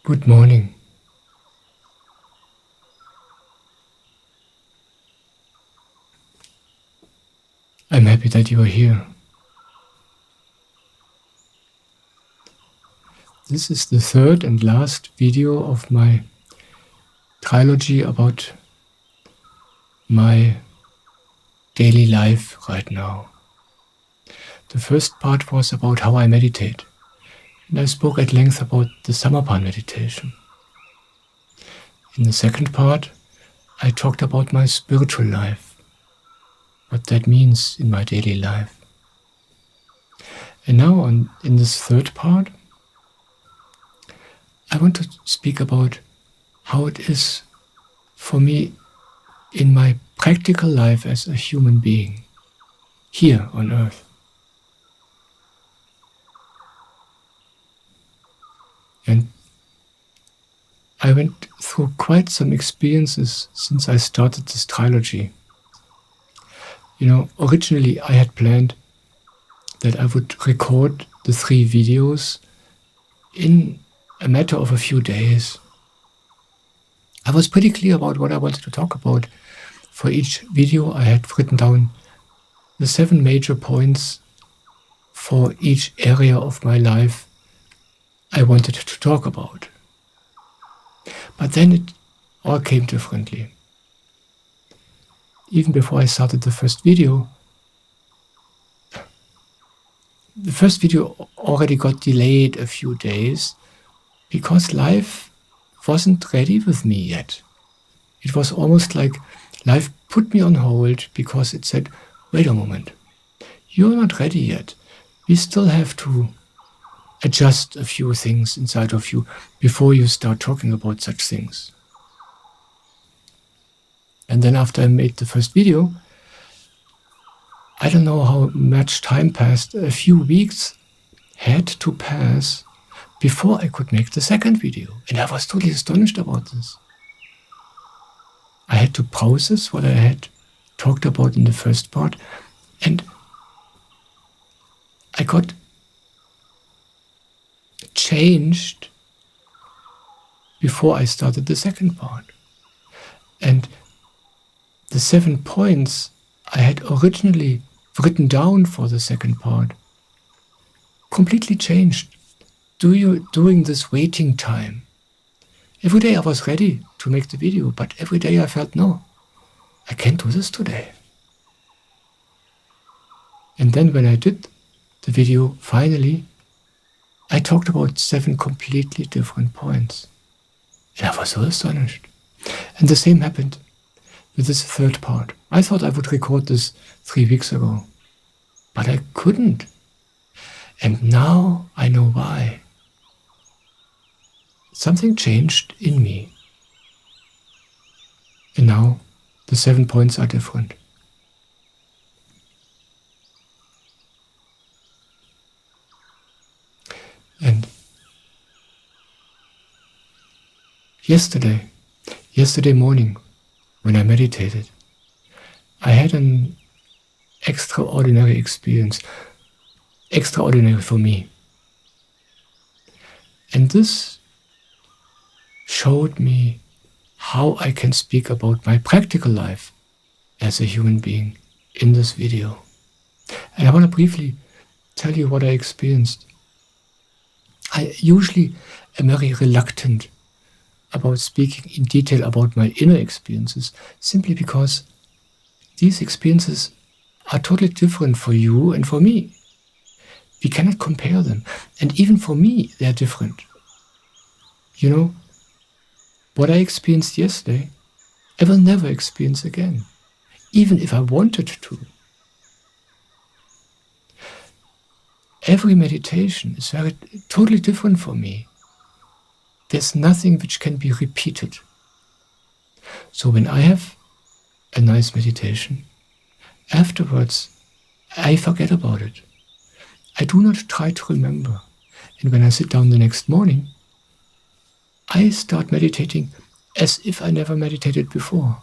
Good morning. I'm happy that you are here. This is the third and last video of my trilogy about my daily life right now. The first part was about how I meditate, and I spoke at length about the Samarpan meditation. In the second part, I talked about my spiritual life, what that means in my daily life. And now in this third part, I want to speak about how it is for me in my practical life as a human being, here on earth. And I went through quite some experiences since I started this trilogy. Originally I had planned that I would record the 3 videos in a matter of a few days. I was pretty clear about what I wanted to talk about. For each video I had written down the 7 major points for each area of my life I wanted to talk about. But then it all came differently. Even before I started the first video already got delayed a few days because life wasn't ready with me yet. It was almost like life put me on hold because it said, wait a moment, you're not ready yet. We still have to adjust a few things inside of you before you start talking about such things. And then after I made the first video, I don't know how much time passed. A few weeks had to pass before I could make the second video. And I was totally astonished about this. I had to process what I had talked about in the first part, and I got changed before I started the second part. And the 7 points I had originally written down for the second part completely changed during this waiting time. Every day I was ready to make the video, but every day I felt, no, I can't do this today. And then when I did the video, finally, I talked about 7 completely different points. And I was so astonished. And the same happened with this third part. I thought I would record this 3 weeks ago, but I couldn't. And now I know why. Something changed in me. And now the 7 points are different. And yesterday morning, when I meditated, I had an extraordinary experience, extraordinary for me. And this showed me how I can speak about my practical life as a human being in this video. And I want to briefly tell you what I experienced. I usually am very reluctant about speaking in detail about my inner experiences, simply because these experiences are totally different for you and for me. We cannot compare them. And even for me, they are different. What I experienced yesterday, I will never experience again, even if I wanted to. Every meditation is totally different for me. There's nothing which can be repeated. So when I have a nice meditation, afterwards I forget about it. I do not try to remember. And when I sit down the next morning, I start meditating as if I never meditated before.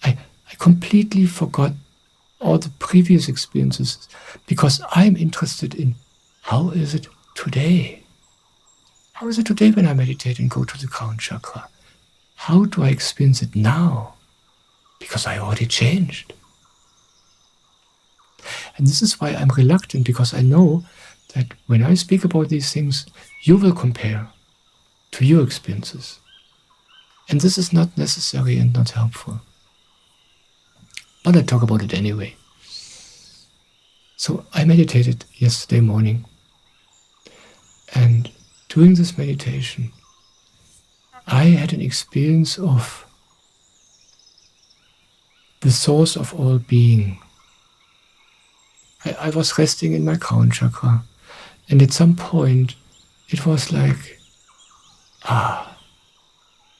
I completely forgot all the previous experiences because I'm interested in how is it today? How is it today when I meditate and go to the crown chakra? How do I experience it now? Because I already changed. And this is why I'm reluctant, because I know that when I speak about these things, you will compare to your experiences. And this is not necessary and not helpful. But I talk about it anyway. So I meditated yesterday morning. And during this meditation, I had an experience of the source of all being. I was resting in my crown chakra. And at some point, it was like,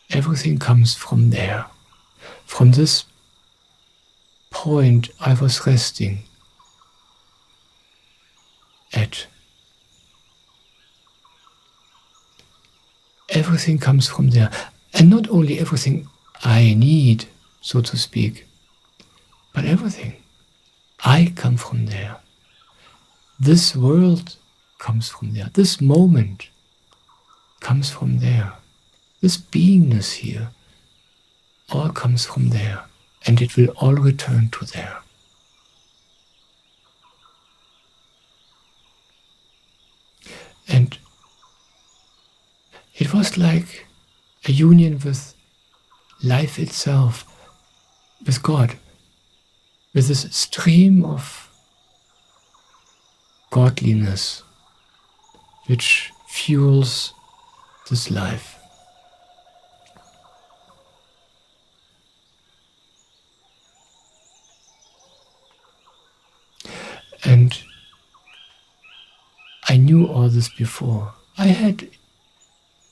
everything comes from there. From this point I was resting at. Everything comes from there. And not only everything I need, so to speak, but everything. I come from there. This world comes from there. This moment comes from there. This beingness here all comes from there. And it will all return to there. And it was like a union with life itself, with God, with this stream of godliness which fuels this life. And I knew all this before. I had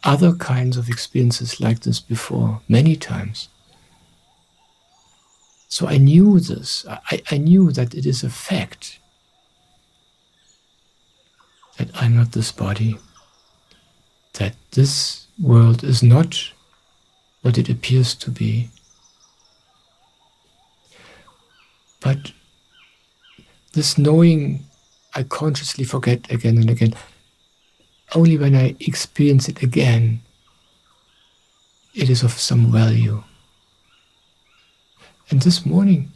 other kinds of experiences like this before, many times. So I knew this. I knew that it is a fact that I'm not this body, that this world is not what it appears to be. But this knowing I consciously forget again and again. Only when I experience it again, it is of some value. And this morning,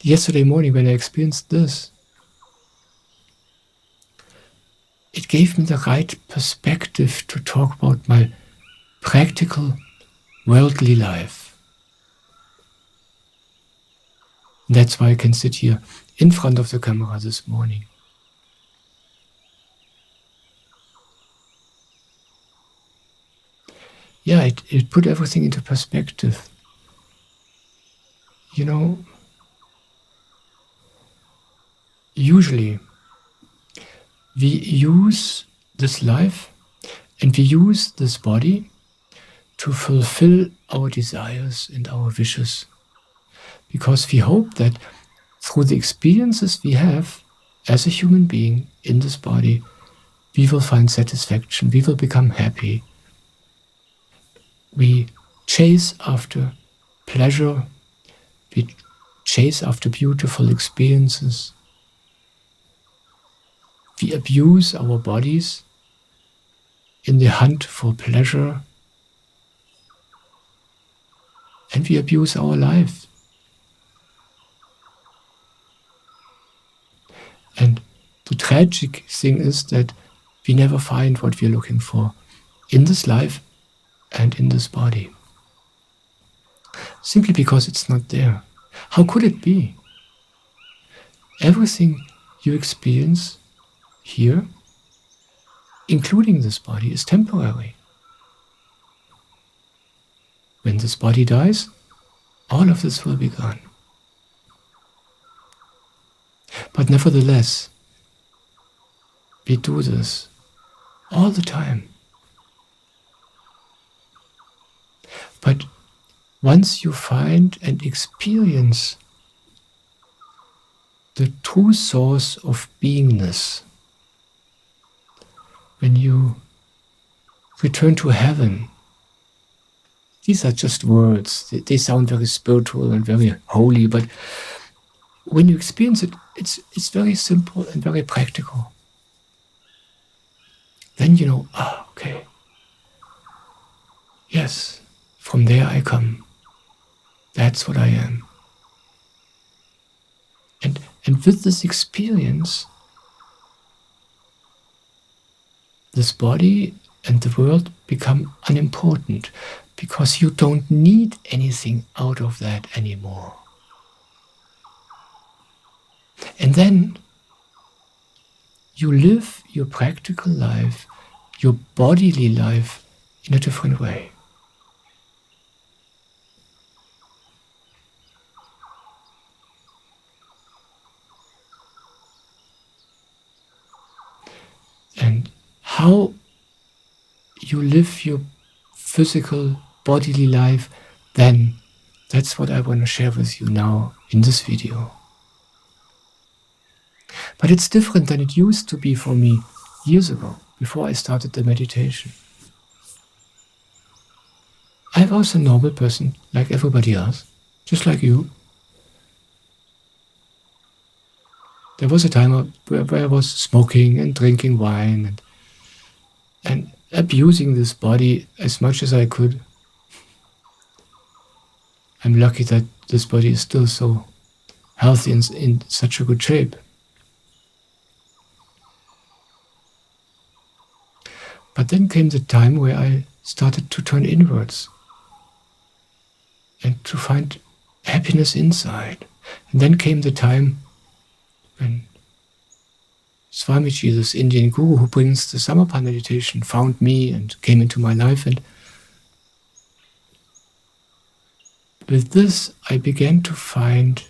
yesterday morning when I experienced this, it gave me the right perspective to talk about my practical, worldly life. And that's why I can sit here in front of the camera this morning. Yeah, it put everything into perspective. You know, usually we use this life and we use this body to fulfill our desires and our wishes, because we hope that through the experiences we have as a human being in this body, we will find satisfaction, we will become happy. We chase after pleasure, we chase after beautiful experiences. We abuse our bodies in the hunt for pleasure, and we abuse our life. And the tragic thing is that we never find what we are looking for in this life and in this body. Simply because it's not there. How could it be? Everything you experience here, including this body, is temporary. When this body dies, all of this will be gone. But nevertheless, we do this all the time. But once you find and experience the true source of beingness, when you return to heaven, these are just words. They sound very spiritual and very holy, but when you experience it, it's very simple and very practical. Then you know, okay, yes, from there I come. That's what I am. And with this experience, this body and the world become unimportant, because you don't need anything out of that anymore. And then you live your practical life, your bodily life, in a different way. And how you live your physical bodily life then, that's what I want to share with you now in this video. But it's different than it used to be for me years ago, before I started the meditation. I was a normal person like everybody else, just like you. There was a time where I was smoking and drinking wine and abusing this body as much as I could. I'm lucky that this body is still so healthy and in such a good shape. But then came the time where I started to turn inwards and to find happiness inside. And then came the time when Swamiji, this Indian guru who brings the Samarpa meditation, found me and came into my life. And with this, I began to find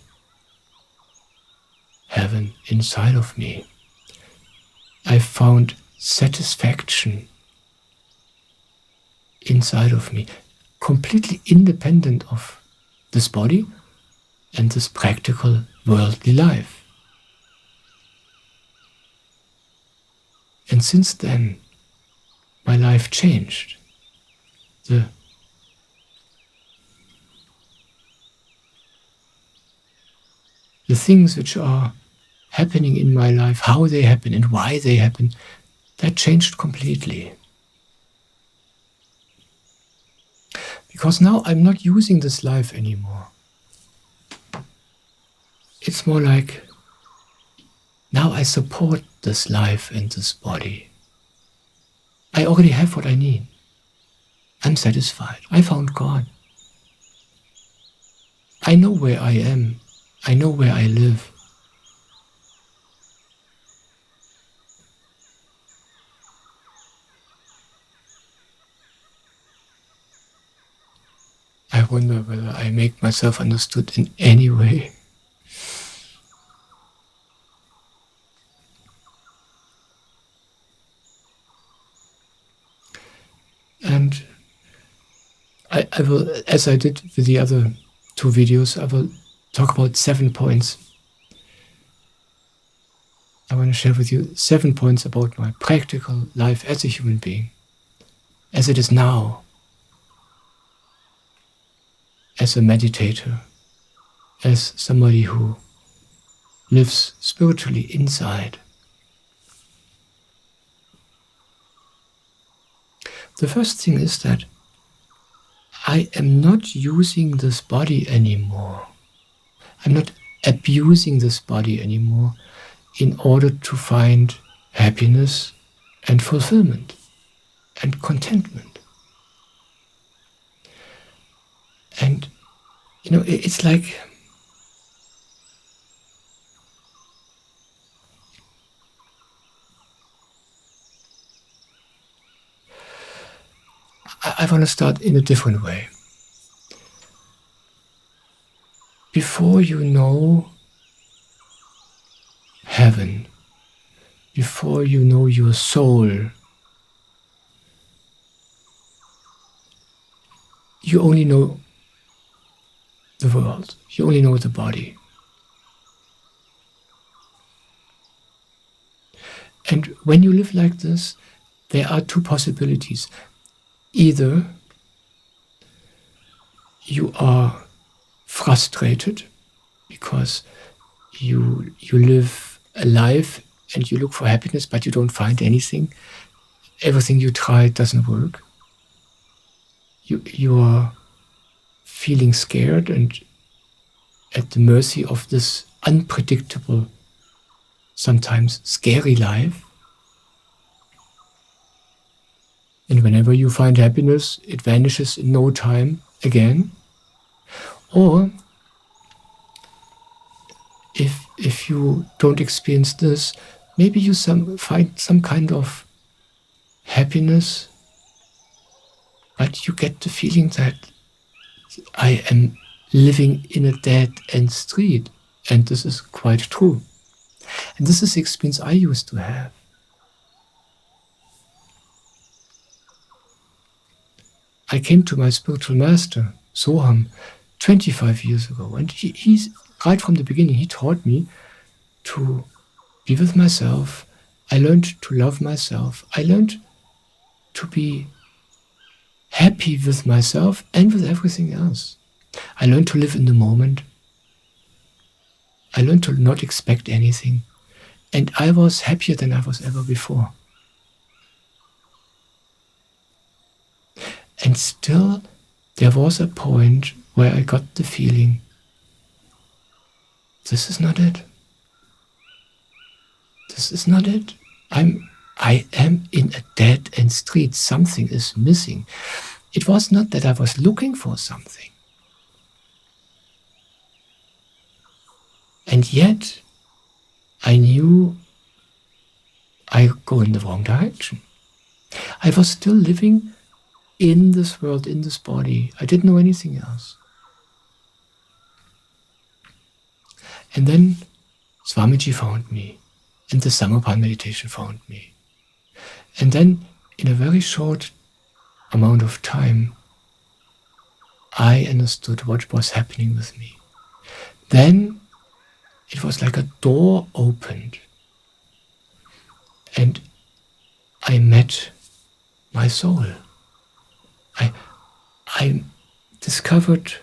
heaven inside of me. I found satisfaction inside of me, completely independent of this body and this practical worldly life. And since then, my life changed. The things which are happening in my life, how they happen and why they happen, that changed completely. Because now I'm not using this life anymore. It's more like, now I support this life and this body. I already have what I need. I'm satisfied. I found God. I know where I am. I know where I live. I wonder whether I make myself understood in any way. And I will, as I did with the other 2 videos, I will talk about 7 points. I want to share with you 7 points about my practical life as a human being, as it is now, as a meditator, as somebody who lives spiritually inside. The first thing is that I am not using this body anymore. I'm not abusing this body anymore in order to find happiness and fulfillment and contentment. And, it's like I want to start in a different way. Before you know heaven, before you know your soul, you only know the world, you only know the body. And when you live like this, there are 2 possibilities. Either you are frustrated because you live a life and you look for happiness, but you don't find anything, everything you try doesn't work. You are feeling scared and at the mercy of this unpredictable, sometimes scary life. And whenever you find happiness, it vanishes in no time again. Or if you don't experience this, maybe you find some kind of happiness, but you get the feeling that I am living in a dead-end street. And this is quite true. And this is the experience I used to have. I came to my spiritual master, Soham, 25 years ago. And he's right from the beginning, he taught me to be with myself. I learned to love myself. I learned to be happy with myself and with everything else. I learned to live in the moment. I learned to not expect anything. And I was happier than I was ever before. And still, there was a point where I got the feeling, this is not it. This is not it. I am in a dead-end street. Something is missing. It was not that I was looking for something. And yet, I knew I go in the wrong direction. I was still living in this world, in this body. I didn't know anything else. And then Swamiji found me, and the Samarpan meditation found me. And then, in a very short amount of time, I understood what was happening with me. Then, it was like a door opened, and I met my soul. I discovered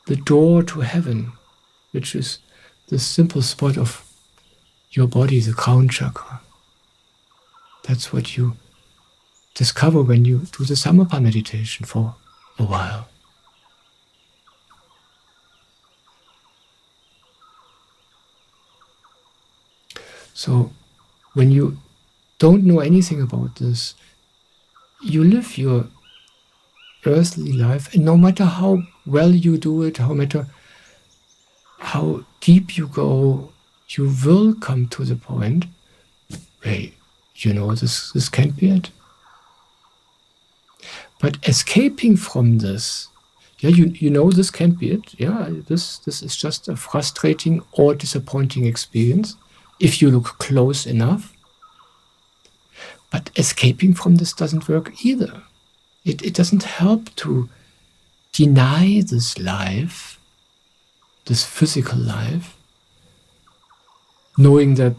the door to heaven, which is the simple spot of your body, the crown chakra. That's what you discover when you do the Samarpan meditation for a while. So, when you don't know anything about this, you live your earthly life, and no matter how well you do it, no matter how deep you go, you will come to the point where you know this can't be it. But escaping from this, you know this can't be it. Yeah, this is just a frustrating or disappointing experience if you look close enough. But escaping from this doesn't work either. It doesn't help to deny this life, this physical life, knowing that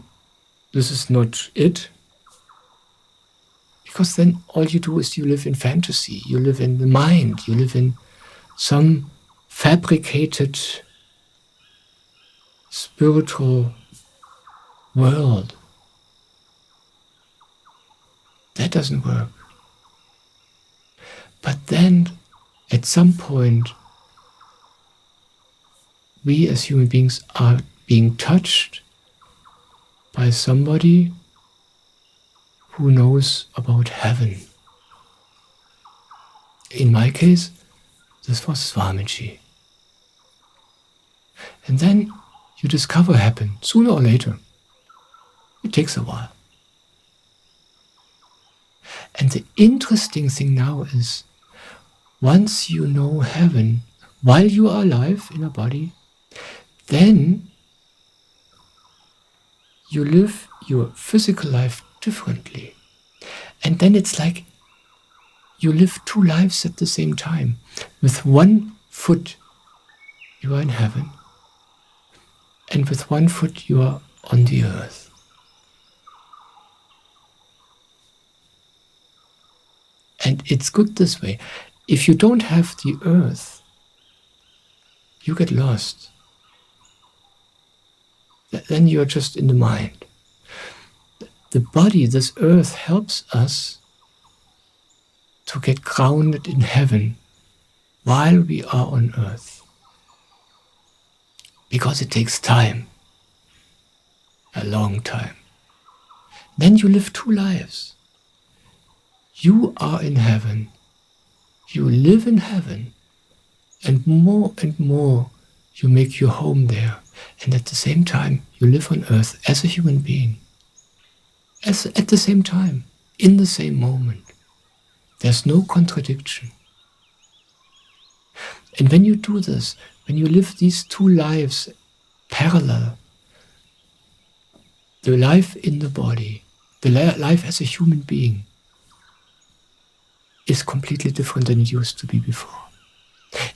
this is not it. Because then all you do is you live in fantasy, you live in the mind, you live in some fabricated spiritual world. That doesn't work. But then, at some point, we as human beings are being touched by somebody who knows about heaven. In my case, this was Swamiji. And then you discover heaven, sooner or later. It takes a while. And the interesting thing now is, once you know heaven, while you are alive in a body, then you live your physical life differently. And then it's like you live two lives at the same time. With one foot, you are in heaven. And with one foot, you are on the earth. And it's good this way. If you don't have the earth, you get lost. Then you're just in the mind. The body, this earth, helps us to get grounded in heaven while we are on earth. Because it takes time, a long time. Then you live two lives. You are in heaven. You live in heaven. And more you make your home there. And at the same time, you live on earth as a human being. At the same time, in the same moment. There's no contradiction. And when you do this, when you live these two lives parallel, the life in the body, the life as a human being, is completely different than it used to be before.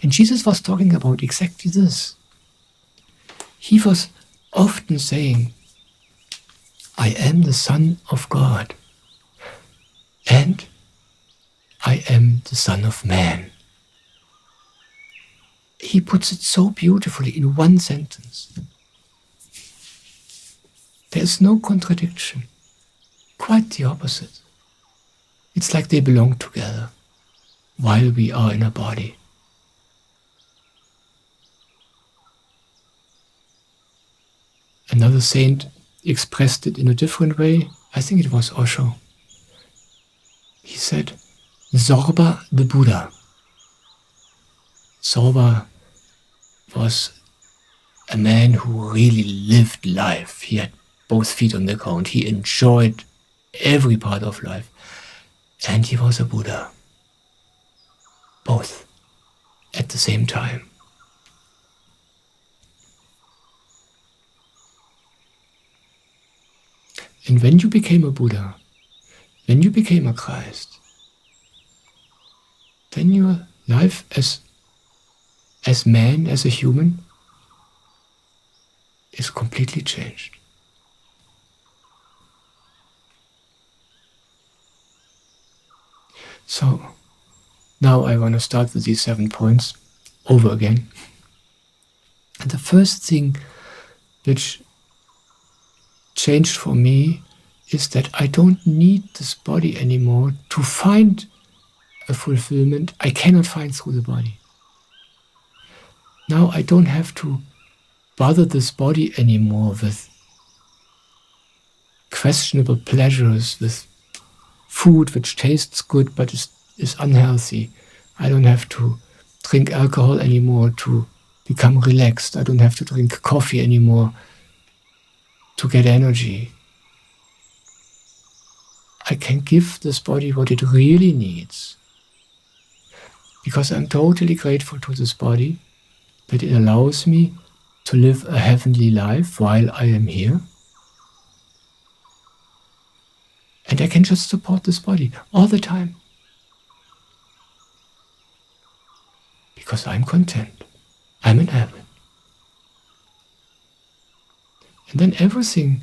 And Jesus was talking about exactly this. He was often saying, I am the Son of God, and I am the Son of Man. He puts it so beautifully in one sentence. There's no contradiction. Quite the opposite. It's like they belong together while we are in a body. Another saint expressed it in a different way. I think it was Osho. He said, Zorba the Buddha. Zorba was a man who really lived life. He had both feet on the ground. He enjoyed every part of life. And he was a Buddha. Both at the same time. And when you became a Buddha, when you became a Christ, then your life as man, as a human, is completely changed. So, now I want to start with these 7 points over again. And the first thing which changed for me is that I don't need this body anymore to find a fulfillment I cannot find through the body. Now I don't have to bother this body anymore with questionable pleasures, with food which tastes good but is unhealthy. I don't have to drink alcohol anymore to become relaxed. I don't have to drink coffee anymore to get energy. I can give this body what it really needs. Because I'm totally grateful to this body that it allows me to live a heavenly life while I am here. And I can just support this body all the time. Because I'm content. I'm in heaven. And then everything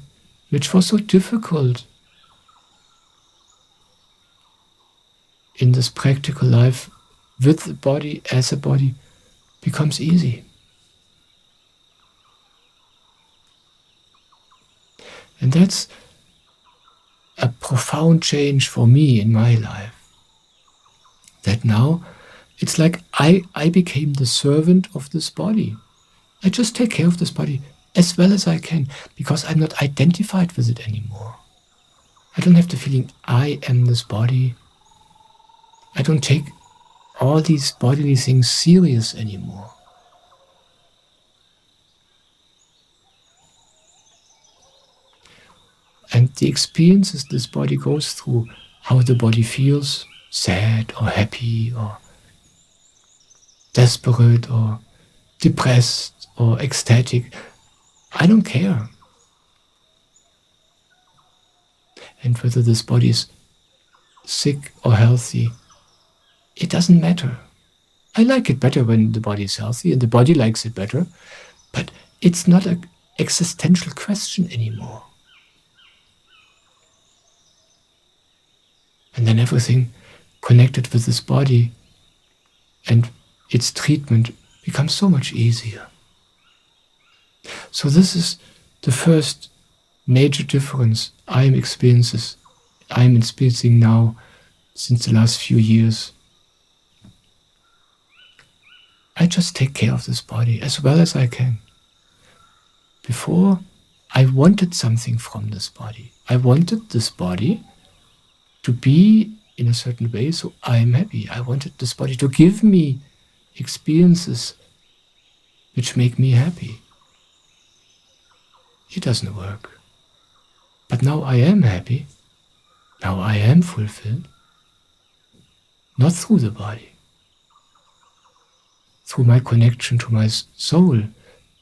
which was so difficult in this practical life with the body as a body becomes easy. And that's a profound change for me in my life. That now it's like I became the servant of this body. I just take care of this body as well as I can because I'm not identified with it anymore. I don't have the feeling I am this body. I don't take all these bodily things serious anymore. And the experiences this body goes through, how the body feels, sad or happy or desperate or depressed or ecstatic, I don't care. And whether this body is sick or healthy, it doesn't matter. I like it better when the body is healthy and the body likes it better, but it's not an existential question anymore. And then everything connected with this body and its treatment becomes so much easier. So this is the first major difference I am experiencing now since the last few years, I just take care of this body as well as I can. Before, I wanted something from this body. I wanted this body to be in a certain way so I'm happy. I wanted this body to give me experiences which make me happy. It doesn't work. But now I am happy. Now I am fulfilled. Not through the body. Through my connection to my soul,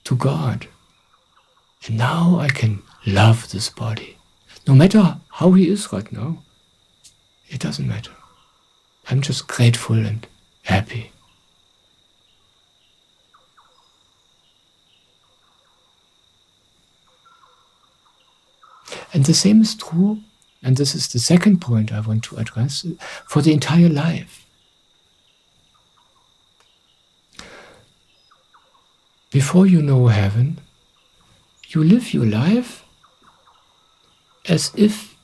to God. And now I can love this body. No matter how he is right now, it doesn't matter. I'm just grateful and happy. And the same is true, and this is the second point I want to address, for the entire life. Before you know heaven, you live your life as if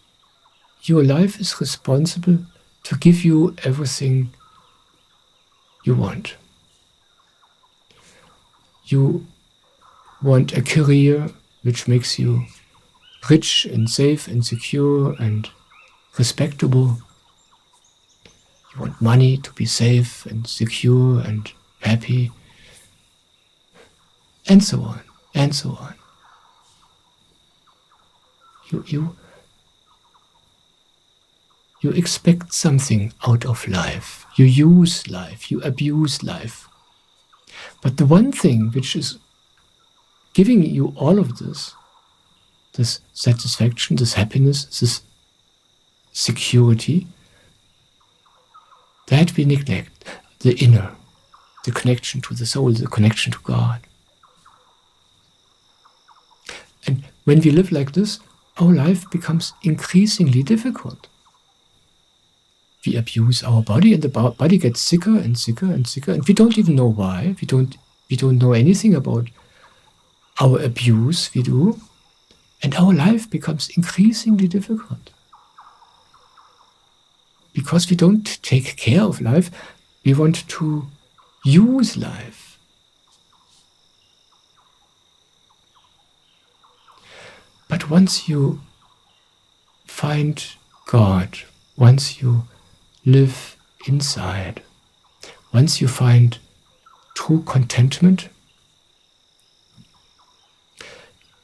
your life is responsible to give you everything you want. You want a career which makes you rich and safe and secure and respectable. You want money to be safe and secure and happy, and so on, and so on. You expect something out of life. You use life. You abuse life. But the one thing which is giving you all of this satisfaction, this happiness, this security, that we neglect. The inner, the connection to the soul, the connection to God. And when we live like this, our life becomes increasingly difficult. We abuse our body, and the body gets sicker and sicker and sicker, and we don't even know why. We don't know anything about our abuse we do, and our life becomes increasingly difficult. Because we don't take care of life, we want to use life. But once you find God, once you live inside, once you find true contentment,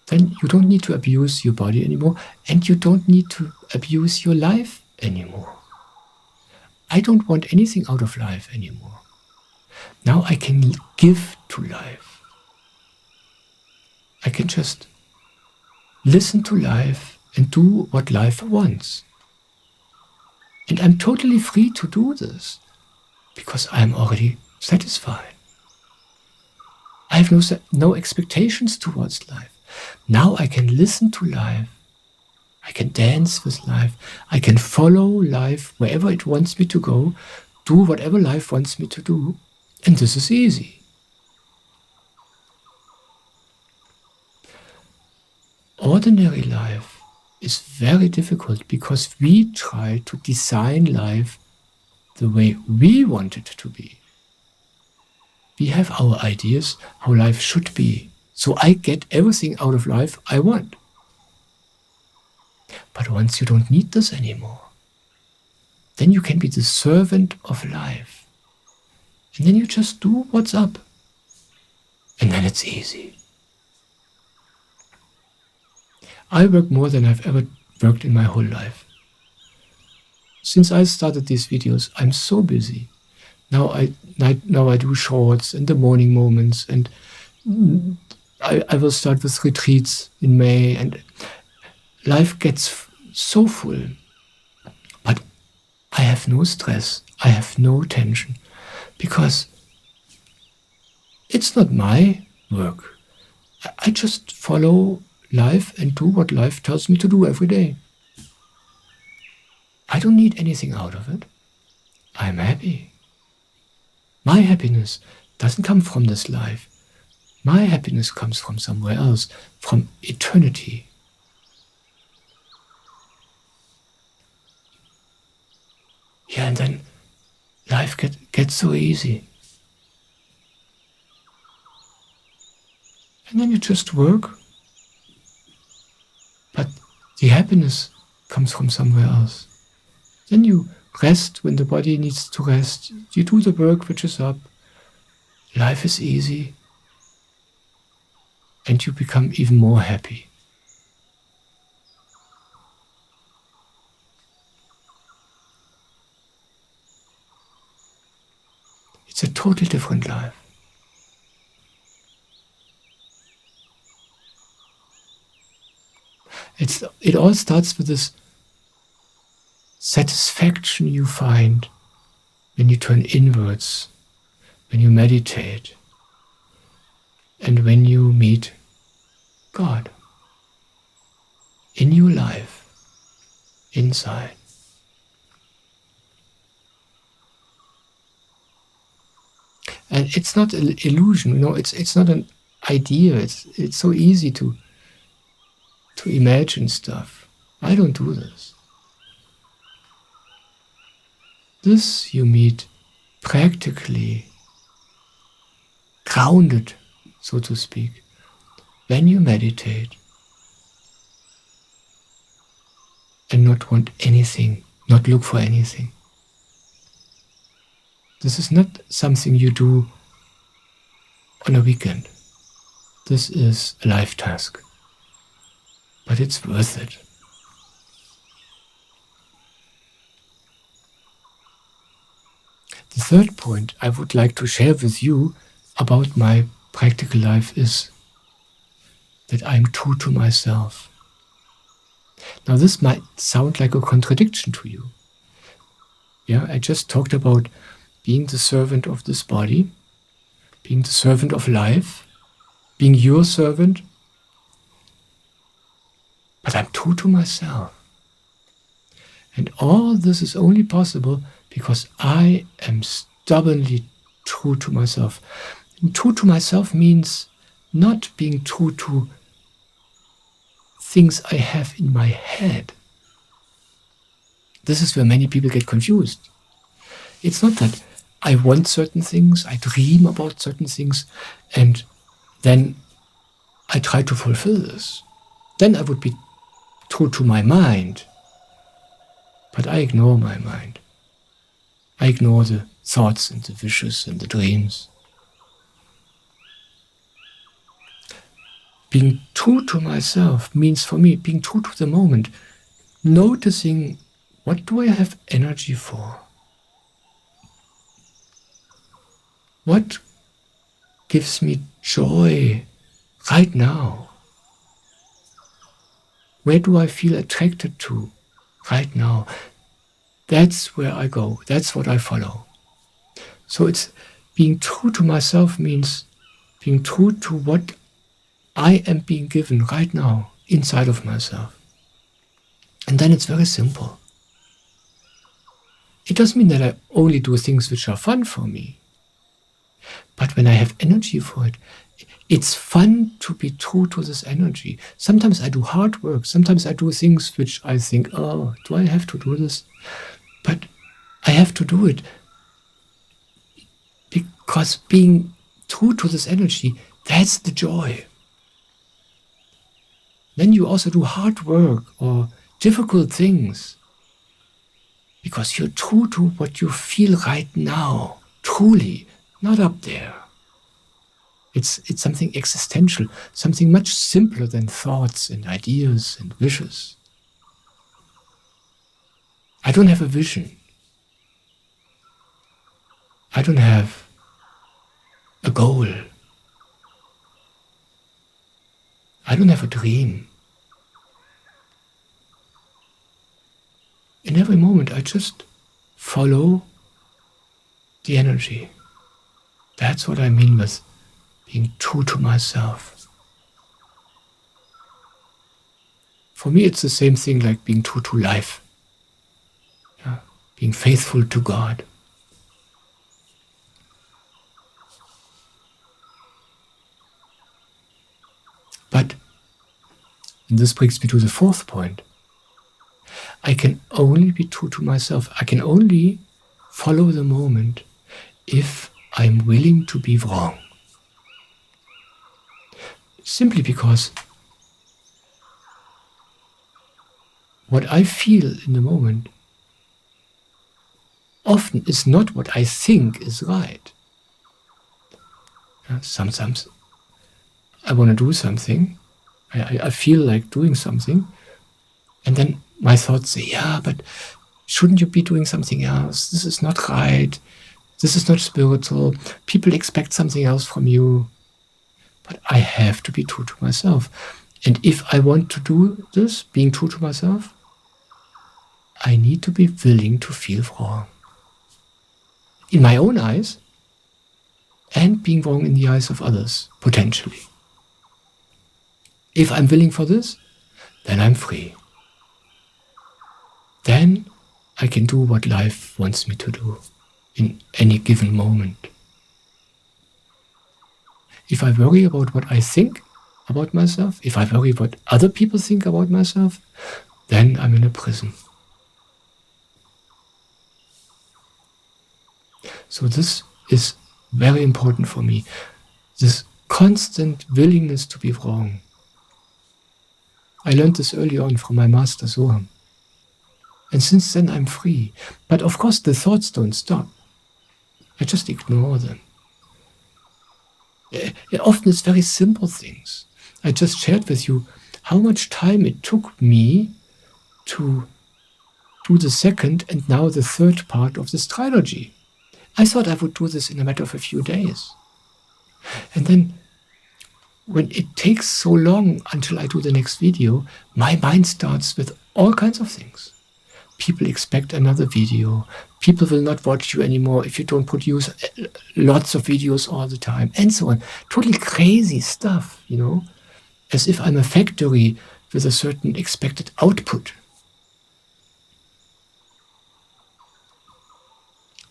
then you don't need to abuse your body anymore, and you don't need to abuse your life anymore. I don't want anything out of life anymore. Now I can give to life. I can just listen to life and do what life wants. And I'm totally free to do this because I'm already satisfied. I have no expectations towards life. Now I can listen to life. I can dance with life. I can follow life wherever it wants me to go, do whatever life wants me to do. And this is easy. Ordinary life is very difficult because we try to design life the way we want it to be. We have our ideas how life should be, so I get everything out of life I want. But once you don't need this anymore, then you can be the servant of life. And then you just do what's up. And then it's easy. I work more than I've ever worked in my whole life. Since I started these videos, I'm so busy. Now I do shorts and the morning moments, and I will start with retreats in May, and life gets so full. But I have no stress, I have no tension, because it's not my work. I just follow life and do what life tells me to do every day. I don't need anything out of it. I'm happy. My happiness doesn't come from this life. My happiness comes from somewhere else, from eternity. And then life gets so easy. And then you just work, but the happiness comes from somewhere else. Then you rest when the body needs to rest. You do the work which is up. Life is easy. And you become even more happy. It's a totally different life. It all starts with this satisfaction you find when you turn inwards, when you meditate, and when you meet God in your life, inside. And it's not an illusion, it's not an idea. It's so easy to imagine stuff. I don't do this. This you meet practically, grounded, so to speak, when you meditate and not want anything, not look for anything. This is not something you do on a weekend. This is a life task. But it's worth it. The third point I would like to share with you about my practical life is that I'm true to myself. Now this might sound like a contradiction to you. Yeah, I just talked about being the servant of this body, being the servant of life, being your servant. But I'm true to myself. And all this is only possible because I am stubbornly true to myself. And true to myself means not being true to things I have in my head. This is where many people get confused. It's not that I want certain things, I dream about certain things, and then I try to fulfill this. Then I would be true to my mind. But I ignore my mind. I ignore the thoughts and the wishes and the dreams. Being true to myself means for me being true to the moment, noticing what do I have energy for? What gives me joy right now? Where do I feel attracted to right now? That's where I go. That's what I follow. So it's being true to myself means being true to what I am being given right now inside of myself. And then it's very simple. It doesn't mean that I only do things which are fun for me. But when I have energy for it, it's fun to be true to this energy. Sometimes I do hard work. Sometimes I do things which I think, oh, do I have to do this? But I have to do it. Because being true to this energy, that's the joy. Then you also do hard work or difficult things. Because you're true to what you feel right now. Truly. Not up there. It's something existential, something much simpler than thoughts and ideas and wishes. I don't have a vision. I don't have a goal. I don't have a dream. In every moment, I just follow the energy. That's what I mean with being true to myself. For me, it's the same thing like being true to life. Yeah? Being faithful to God. But, and this brings me to the fourth point, I can only be true to myself. I can only follow the moment if I'm willing to be wrong. Simply because what I feel in the moment often is not what I think is right. Sometimes I want to do something, I feel like doing something, and then my thoughts say, yeah, but shouldn't you be doing something else? This is not right. This is not spiritual. People expect something else from you. But I have to be true to myself. And if I want to do this, being true to myself, I need to be willing to feel wrong. In my own eyes, and being wrong in the eyes of others, potentially. If I'm willing for this, then I'm free. Then I can do what life wants me to do in any given moment. If I worry about what I think about myself, if I worry what other people think about myself, then I'm in a prison. So this is very important for me, this constant willingness to be wrong. I learned this early on from my master Soham. And since then I'm free. But of course the thoughts don't stop. I just ignore them. Often it's very simple things. I just shared with you how much time it took me to do the second and now the third part of this trilogy. I thought I would do this in a matter of a few days. And then when it takes so long until I do the next video, my mind starts with all kinds of things. People expect another video. People will not watch you anymore if you don't produce lots of videos all the time, and so on. Totally crazy stuff, as if I'm a factory with a certain expected output.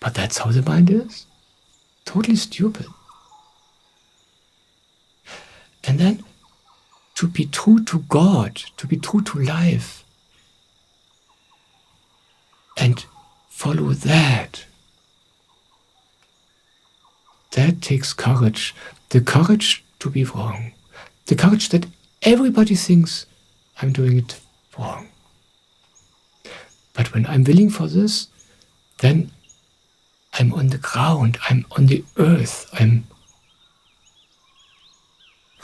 But that's how the mind is. Totally stupid. And then to be true to God, to be true to life, and follow that takes courage. The courage to be wrong. The courage that everybody thinks I'm doing it wrong. But when I'm willing for this, then I'm on the ground, I'm on the earth, I'm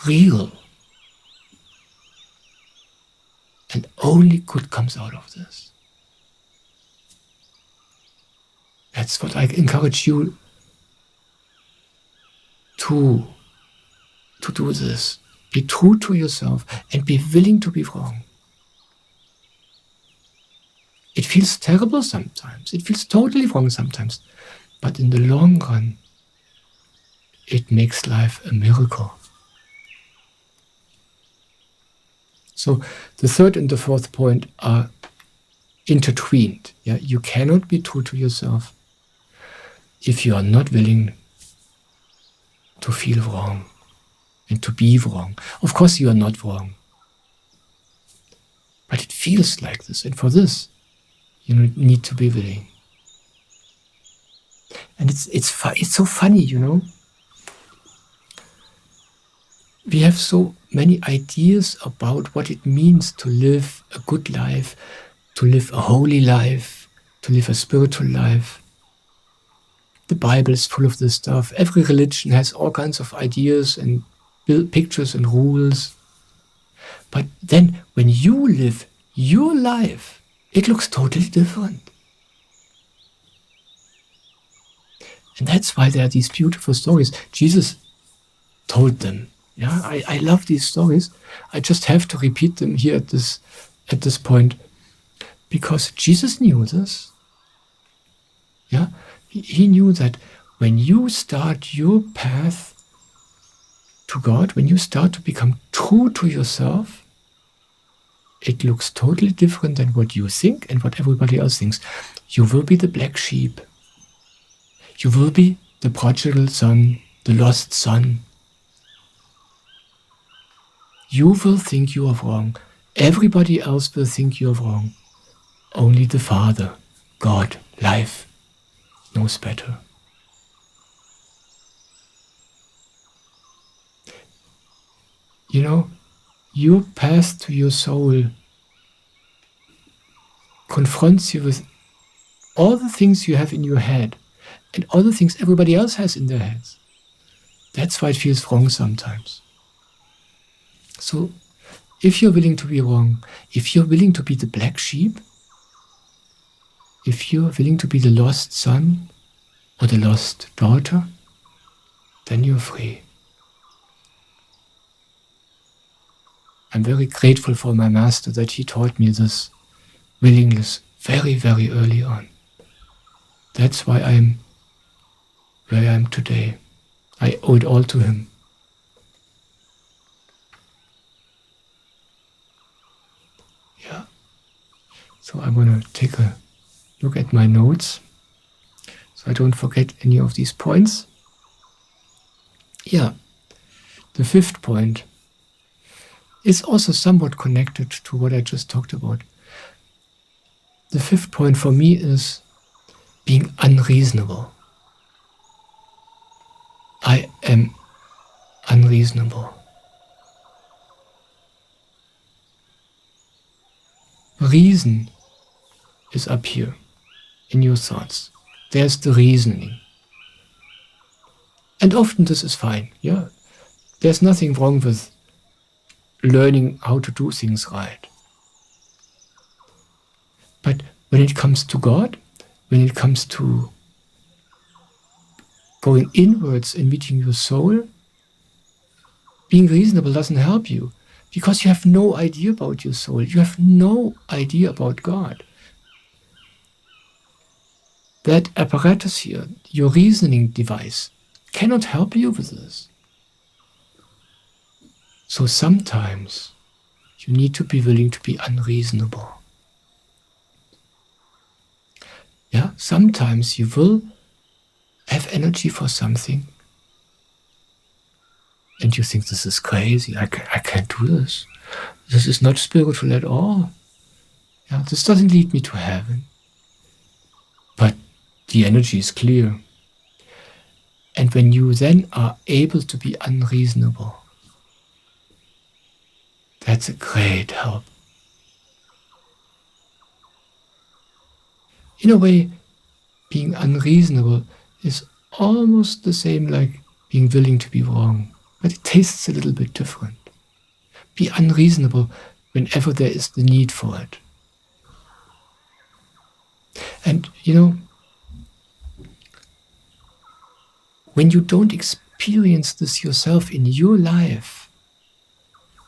real. And only good comes out of this. That's what I encourage you to do this. Be true to yourself and be willing to be wrong. It feels terrible sometimes. It feels totally wrong sometimes. But in the long run, it makes life a miracle. So the third and the fourth point are intertwined. Yeah? You cannot be true to yourself if you are not willing to feel wrong and to be wrong. Of course you are not wrong. But it feels like this. And for this, you need to be willing. And it's so funny, We have so many ideas about what it means to live a good life, to live a holy life, to live a spiritual life. The Bible is full of this stuff. Every religion has all kinds of ideas and pictures and rules. But then when you live your life, it looks totally different. And that's why there are these beautiful stories. Jesus told them. Yeah, I love these stories. I just have to repeat them here at this point, because Jesus knew this. Yeah, he knew that when you start your path to God, when you start to become true to yourself, it looks totally different than what you think and what everybody else thinks. You will be the black sheep. You will be the prodigal son, the lost son. You will think you are wrong. Everybody else will think you are wrong. Only the Father, God, life, knows knows better. You know, your path to your soul confronts you with all the things you have in your head and all the things everybody else has in their heads. That's why it feels wrong sometimes. So, if you're willing to be wrong, if you're willing to be the black sheep, if you're willing to be the lost son or the lost daughter, then you're free. I'm very grateful for my master that he taught me this willingness very, very early on. That's why I'm where I am today. I owe it all to him. Yeah. So I'm going to take a look at my notes so I don't forget any of these points. Yeah. The fifth point is also somewhat connected to what I just talked about. The fifth point for me is being unreasonable. I am unreasonable. Reason is up here in your thoughts. There's the reasoning. And often this is fine, yeah. There's nothing wrong with learning how to do things right. But when it comes to God, when it comes to going inwards and meeting your soul, being reasonable doesn't help you because you have no idea about your soul. You have no idea about God. That apparatus here, your reasoning device, cannot help you with this. So sometimes you need to be willing to be unreasonable. Yeah, sometimes you will have energy for something and you think this is crazy, I can't do this. This is not spiritual at all. Yeah, this doesn't lead me to heaven. But the energy is clear. And when you then are able to be unreasonable, that's a great help. In a way, being unreasonable is almost the same like being willing to be wrong, but it tastes a little bit different. Be unreasonable whenever there is the need for it. And, when you don't experience this yourself in your life,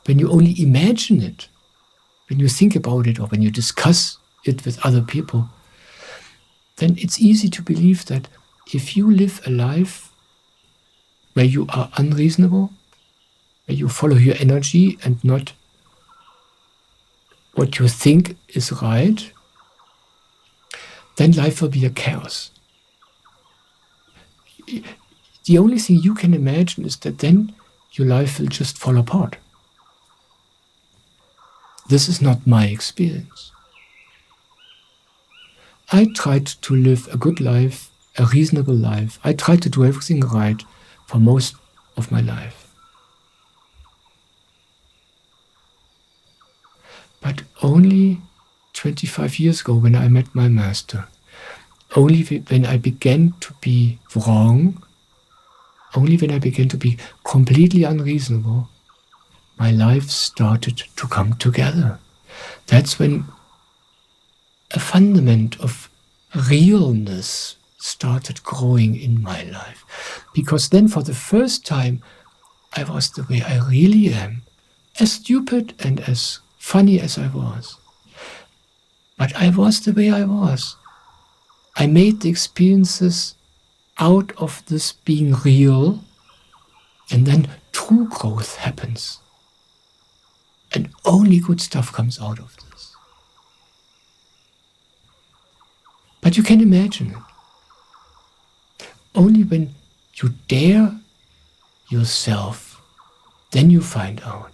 when you only imagine it, when you think about it or when you discuss it with other people, then it's easy to believe that if you live a life where you are unreasonable, where you follow your energy and not what you think is right, then life will be a chaos. The only thing you can imagine is that then your life will just fall apart. This is not my experience. I tried to live a good life, a reasonable life. I tried to do everything right for most of my life. But only 25 years ago, when I met my master, only when I began to be wrong, only when I began to be completely unreasonable, my life started to come together. That's when a fundament of realness started growing in my life. Because then for the first time, I was the way I really am, as stupid and as funny as I was. But I was the way I was. I made the experiences out of this being real, and then true growth happens. And only good stuff comes out of this. But you can imagine it. Only when you dare yourself, then you find out.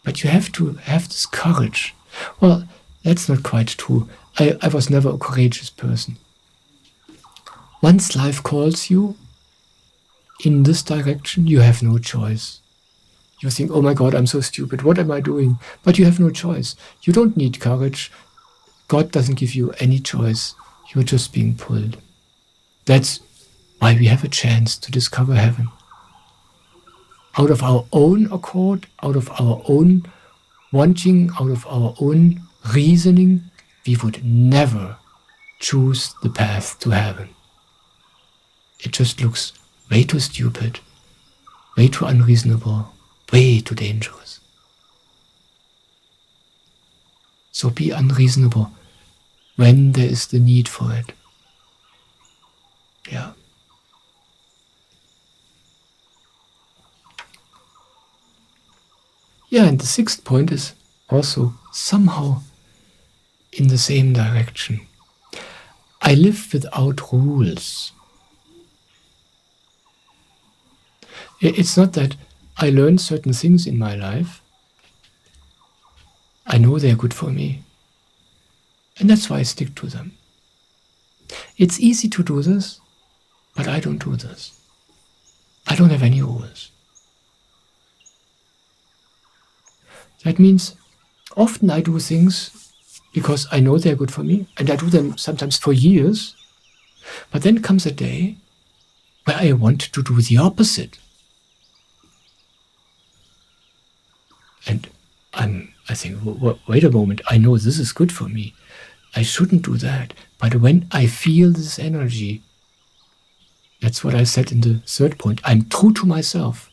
But you have to have this courage. Well, That's not quite true. I was never a courageous person. Once life calls you in this direction, you have no choice. You think, oh my God, I'm so stupid. What am I doing? But you have no choice. You don't need courage. God doesn't give you any choice. You're just being pulled. That's why we have a chance to discover heaven. Out of our own accord, out of our own wanting, out of our own reasoning, we would never choose the path to heaven. It just looks way too stupid, way too unreasonable, way too dangerous. So be unreasonable when there is the need for it. Yeah. Yeah, and the sixth point is also somehow in the same direction. I live without rules. It's not that I learn certain things in my life. I know they're good for me. And that's why I stick to them. It's easy to do this, but I don't do this. I don't have any rules. That means often I do things because I know they're good for me, and I do them sometimes for years, but then comes a day where I want to do the opposite. And I think, wait a moment, I know this is good for me. I shouldn't do that. But when I feel this energy, that's what I said in the third point, I'm true to myself.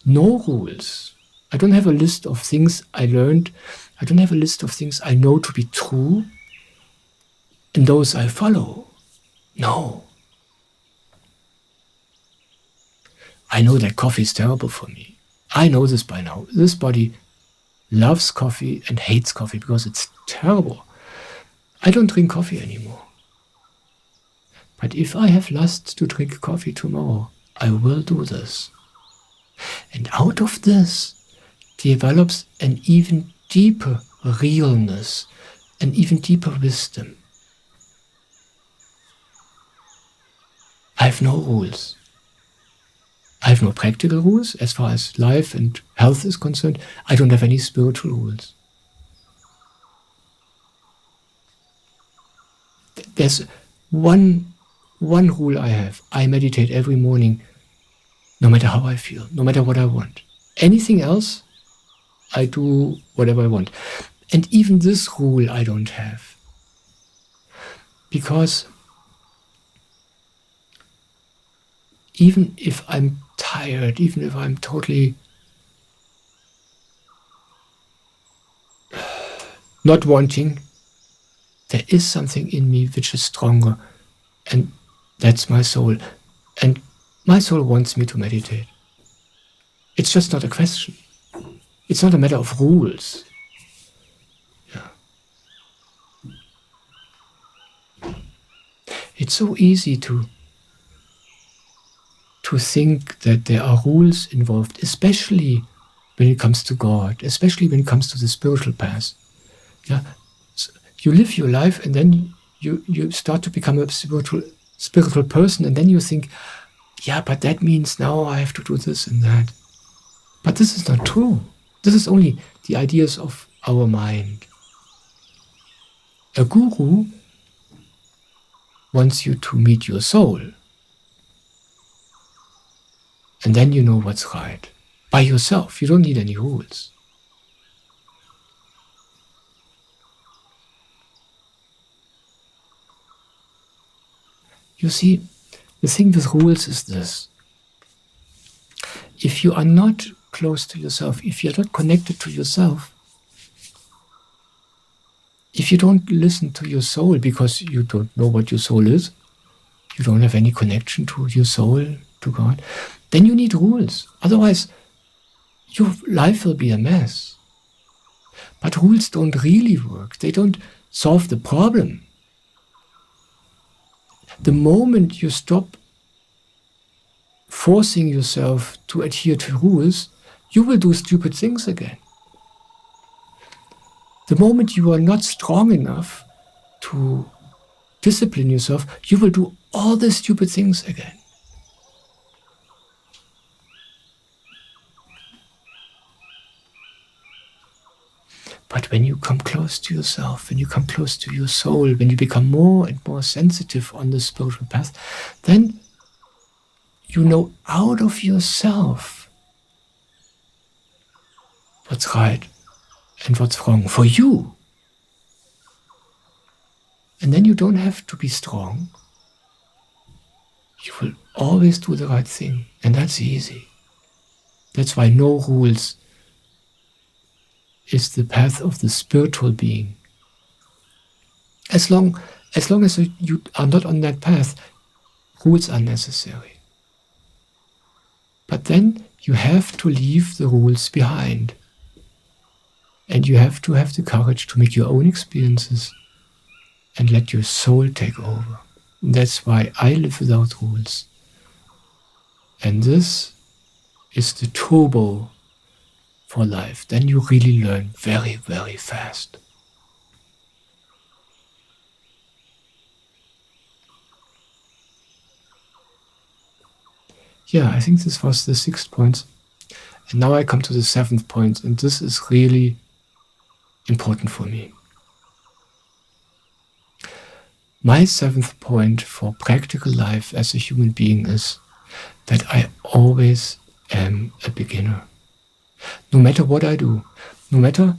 No rules. I don't have a list of things I learned. I don't have a list of things I know to be true, and those I follow. No. I know that coffee is terrible for me. I know this by now. This body loves coffee and hates coffee because it's terrible. I don't drink coffee anymore. But if I have lust to drink coffee tomorrow, I will do this. And out of this develops an even deeper realness, an even deeper wisdom. I have no rules. I have no practical rules as far as life and health is concerned. I don't have any spiritual rules. There's one rule I have. I meditate every morning, no matter how I feel, no matter what I want. Anything else, I do whatever I want. And even this rule I don't have. Because even if I'm tired, even if I'm totally not wanting, there is something in me which is stronger, and that's my soul. And my soul wants me to meditate. It's just not a question. It's not a matter of rules. Yeah. It's so easy to think that there are rules involved, especially when it comes to God, especially when it comes to the spiritual path. Yeah. So you live your life, and then you start to become a spiritual person, and then you think, yeah, but that means now I have to do this and that. But this is not true. This is only the ideas of our mind. A guru wants you to meet your soul. And then you know what's right. By yourself. You don't need any rules. You see, the thing with rules is this. If you are not close to yourself, if you're not connected to yourself, if you don't listen to your soul because you don't know what your soul is, you don't have any connection to your soul, to God, then you need rules. Otherwise, your life will be a mess. But rules don't really work. They don't solve the problem. The moment you stop forcing yourself to adhere to rules, you will do stupid things again. The moment you are not strong enough to discipline yourself, you will do all the stupid things again. But when you come close to yourself, when you come close to your soul, when you become more and more sensitive on the spiritual path, then you know out of yourself what's right and what's wrong for you. And then you don't have to be strong. You will always do the right thing, and that's easy. That's why no rules is the path of the spiritual being. As long as you are not on that path, rules are necessary. But then you have to leave the rules behind. And you have to have the courage to make your own experiences and let your soul take over. That's why I live without rules. And this is the turbo for life. Then you really learn very, very fast. Yeah, I think this was the 6th point. And now I come to the 7th point, and this is really important for me. My 7th point for practical life as a human being is that I always am a beginner. No matter what I do, no matter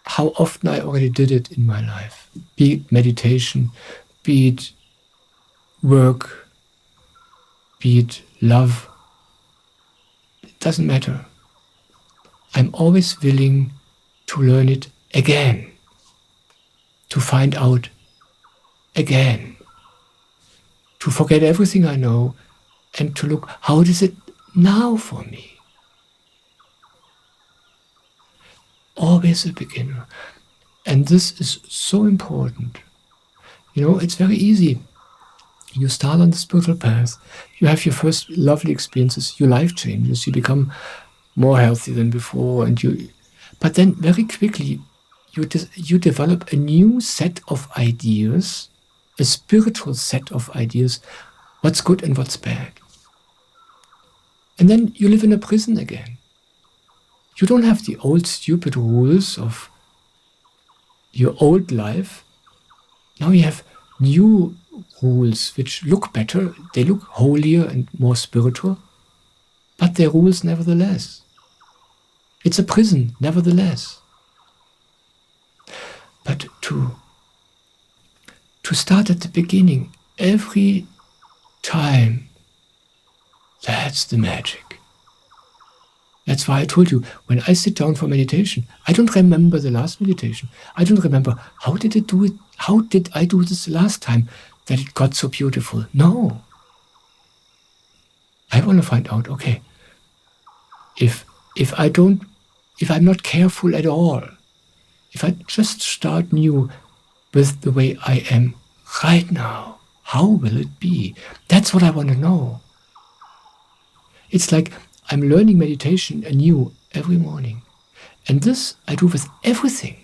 how often I already did it in my life, be it meditation, be it work, be it love, it doesn't matter. I'm always willing to learn it again, to find out again, to forget everything I know and to look, how is it now for me? Always a beginner. And this is so important. It's very easy. You start on the spiritual path, you have your first lovely experiences, your life changes, you become more healthy than before, but then very quickly you develop a new set of ideas, a spiritual set of ideas, what's good and what's bad. And then you live in a prison again. You don't have the old stupid rules of your old life. Now you have new rules which look better, they look holier and more spiritual, but they're rules nevertheless. It's a prison nevertheless. But to start at the beginning every time, that's the magic. That's why I told you, when I sit down for meditation, I don't remember the last meditation. I don't remember, how did I do this last time that it got so beautiful? No. I want to find out, okay, if I'm not careful at all, if I just start new with the way I am right now, how will it be? That's what I want to know. It's like I'm learning meditation anew every morning. And this I do with everything.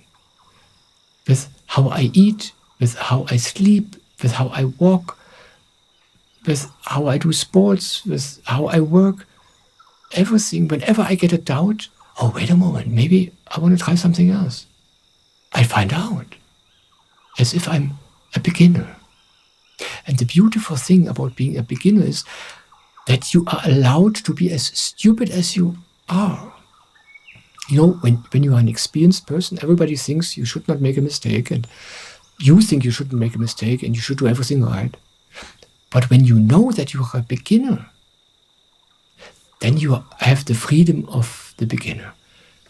With how I eat, with how I sleep, with how I walk, with how I do sports, with how I work. Everything, whenever I get a doubt, oh, wait a moment, maybe I want to try something else. I find out. As if I'm a beginner. And the beautiful thing about being a beginner is that you are allowed to be as stupid as you are. When you are an experienced person, everybody thinks you should not make a mistake, and you think you shouldn't make a mistake, and you should do everything right. But when you know that you are a beginner, then you have the freedom of the beginner.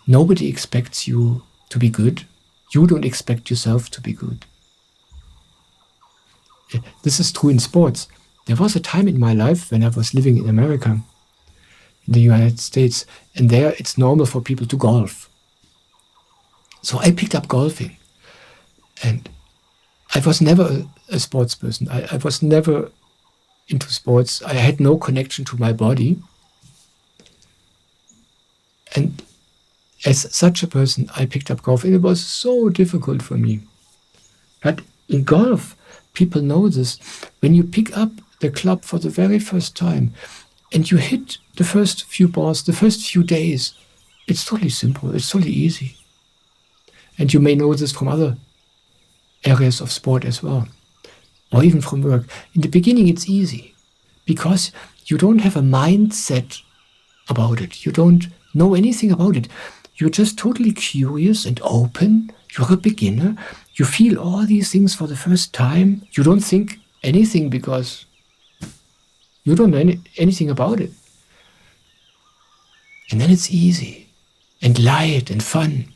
Nobody expects you to be good. You don't expect yourself to be good. This is true in sports. There was a time in my life when I was living in America, in the United States, and there it's normal for people to golf. So I picked up golfing, and I was never a sports person. I was never into sports. I had no connection to my body. And as such a person, I picked up golf, and it was so difficult for me. But in golf, people know this. When you pick up the club for the very first time, and you hit the first few balls, the first few days, it's totally simple, it's totally easy. And you may know this from other areas of sport as well, or even from work. In the beginning, it's easy, because you don't have a mindset about it. You don't know anything about it. You're just totally curious and open. You're a beginner. You feel all these things for the first time. You don't think anything because you don't know anything about it. And then it's easy and light and fun.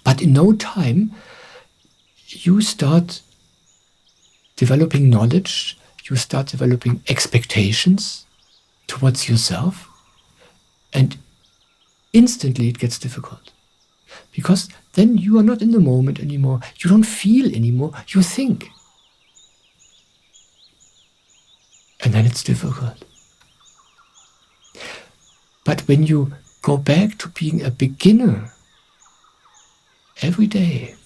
But in no time, you start developing knowledge. You start developing expectations towards yourself. And instantly it gets difficult, because then you are not in the moment anymore. You don't feel anymore. You think. And then it's difficult. But when you go back to being a beginner every day,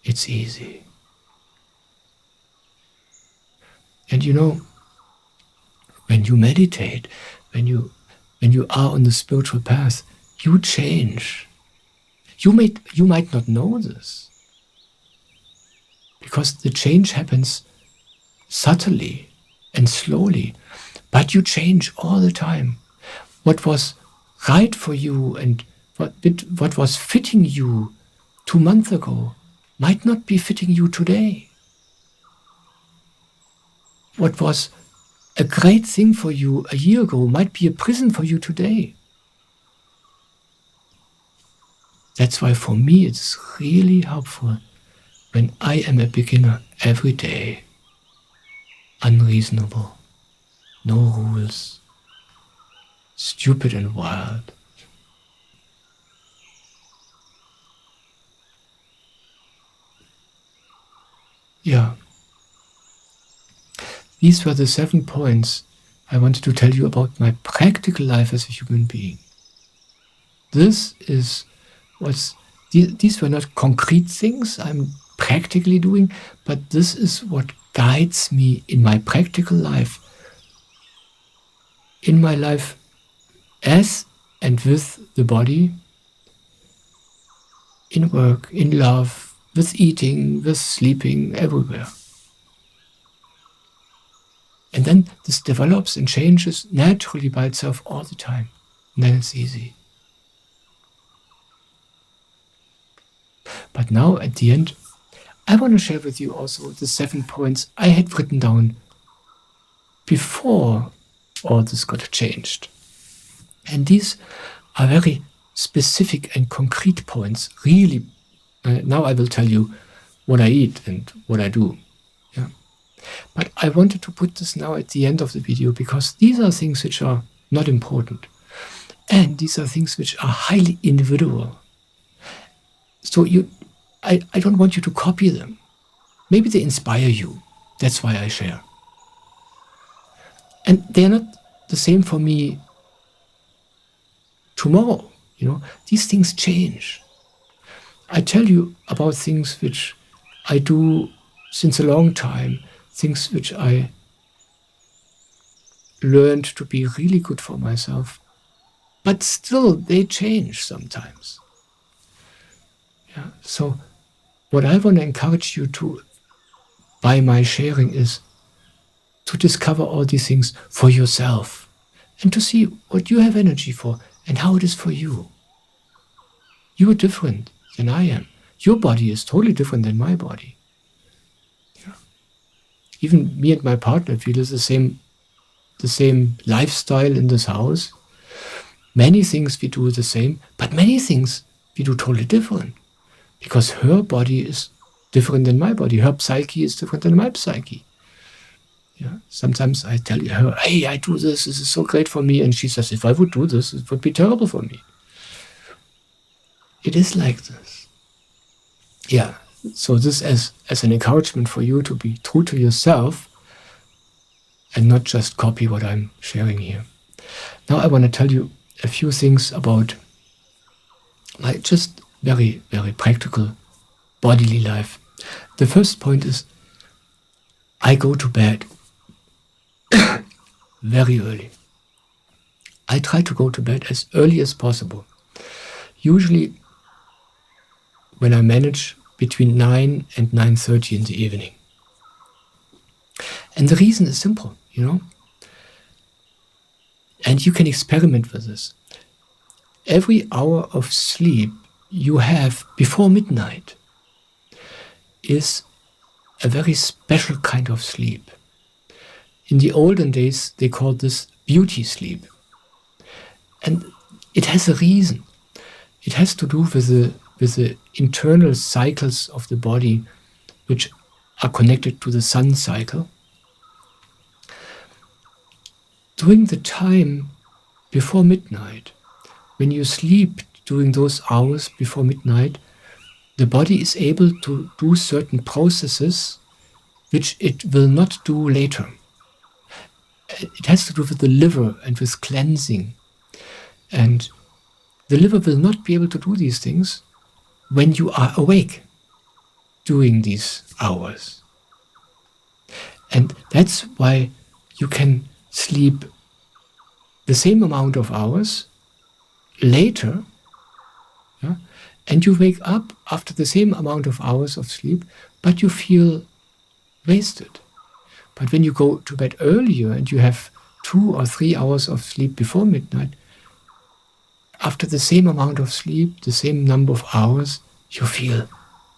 it's easy. And when you meditate, when you are on the spiritual path, you change. You might not know this, because the change happens subtly and slowly, but you change all the time. What was right for you and what was fitting you 2 months ago might not be fitting you today. What was a great thing for you a year ago might be a prison for you today. That's why for me it's really helpful when I am a beginner every day. Unreasonable, no rules, stupid and wild. Yeah. These were the 7 points I wanted to tell you about my practical life as a human being. These were not concrete things I'm practically doing, but this is what guides me in my practical life, in my life as and with the body, in work, in love, with eating, with sleeping, everywhere. And then this develops and changes naturally by itself all the time. And then it's easy. But now at the end, I want to share with you also the 7 points I had written down before all this got changed. And these are very specific and concrete points. Really, now I will tell you what I eat and what I do. Yeah. But I wanted to put this now at the end of the video, because these are things which are not important. And these are things which are highly individual. So I don't want you to copy them. Maybe they inspire you. That's why I share. And they're not the same for me tomorrow. These things change. I tell you about things which I do since a long time, things which I learned to be really good for myself. But still, they change sometimes. Yeah. So what I want to encourage you to, by my sharing, is to discover all these things for yourself and to see what you have energy for and how it is for you. You are different than I am. Your body is totally different than my body. Yeah. Even me and my partner feel the same lifestyle in this house. Many things we do the same, but many things we do totally different. Because her body is different than my body. Her psyche is different than my psyche. Yeah. Sometimes I tell her, hey, I do this is so great for me. And she says, if I would do this, it would be terrible for me. It is like this. Yeah. So this as an encouragement for you to be true to yourself and not just copy what I'm sharing here. Now I want to tell you a few things about my just very, very practical bodily life. The first point is I go to bed very early. I try to go to bed as early as possible. Usually when I manage between 9 and 9:30 in the evening. And the reason is simple, And you can experiment with this. Every hour of sleep you have before midnight is a very special kind of sleep. In the olden days, they called this beauty sleep. And it has a reason. It has to do with the internal cycles of the body, which are connected to the sun cycle. During the time before midnight, when you sleep during those hours before midnight, the body is able to do certain processes which it will not do later. It has to do with the liver and with cleansing. And the liver will not be able to do these things when you are awake during these hours. And that's why you can sleep the same amount of hours later, and you wake up after the same amount of hours of sleep, but you feel wasted. But when you go to bed earlier and you have 2 or 3 hours of sleep before midnight, after the same amount of sleep, the same number of hours, you feel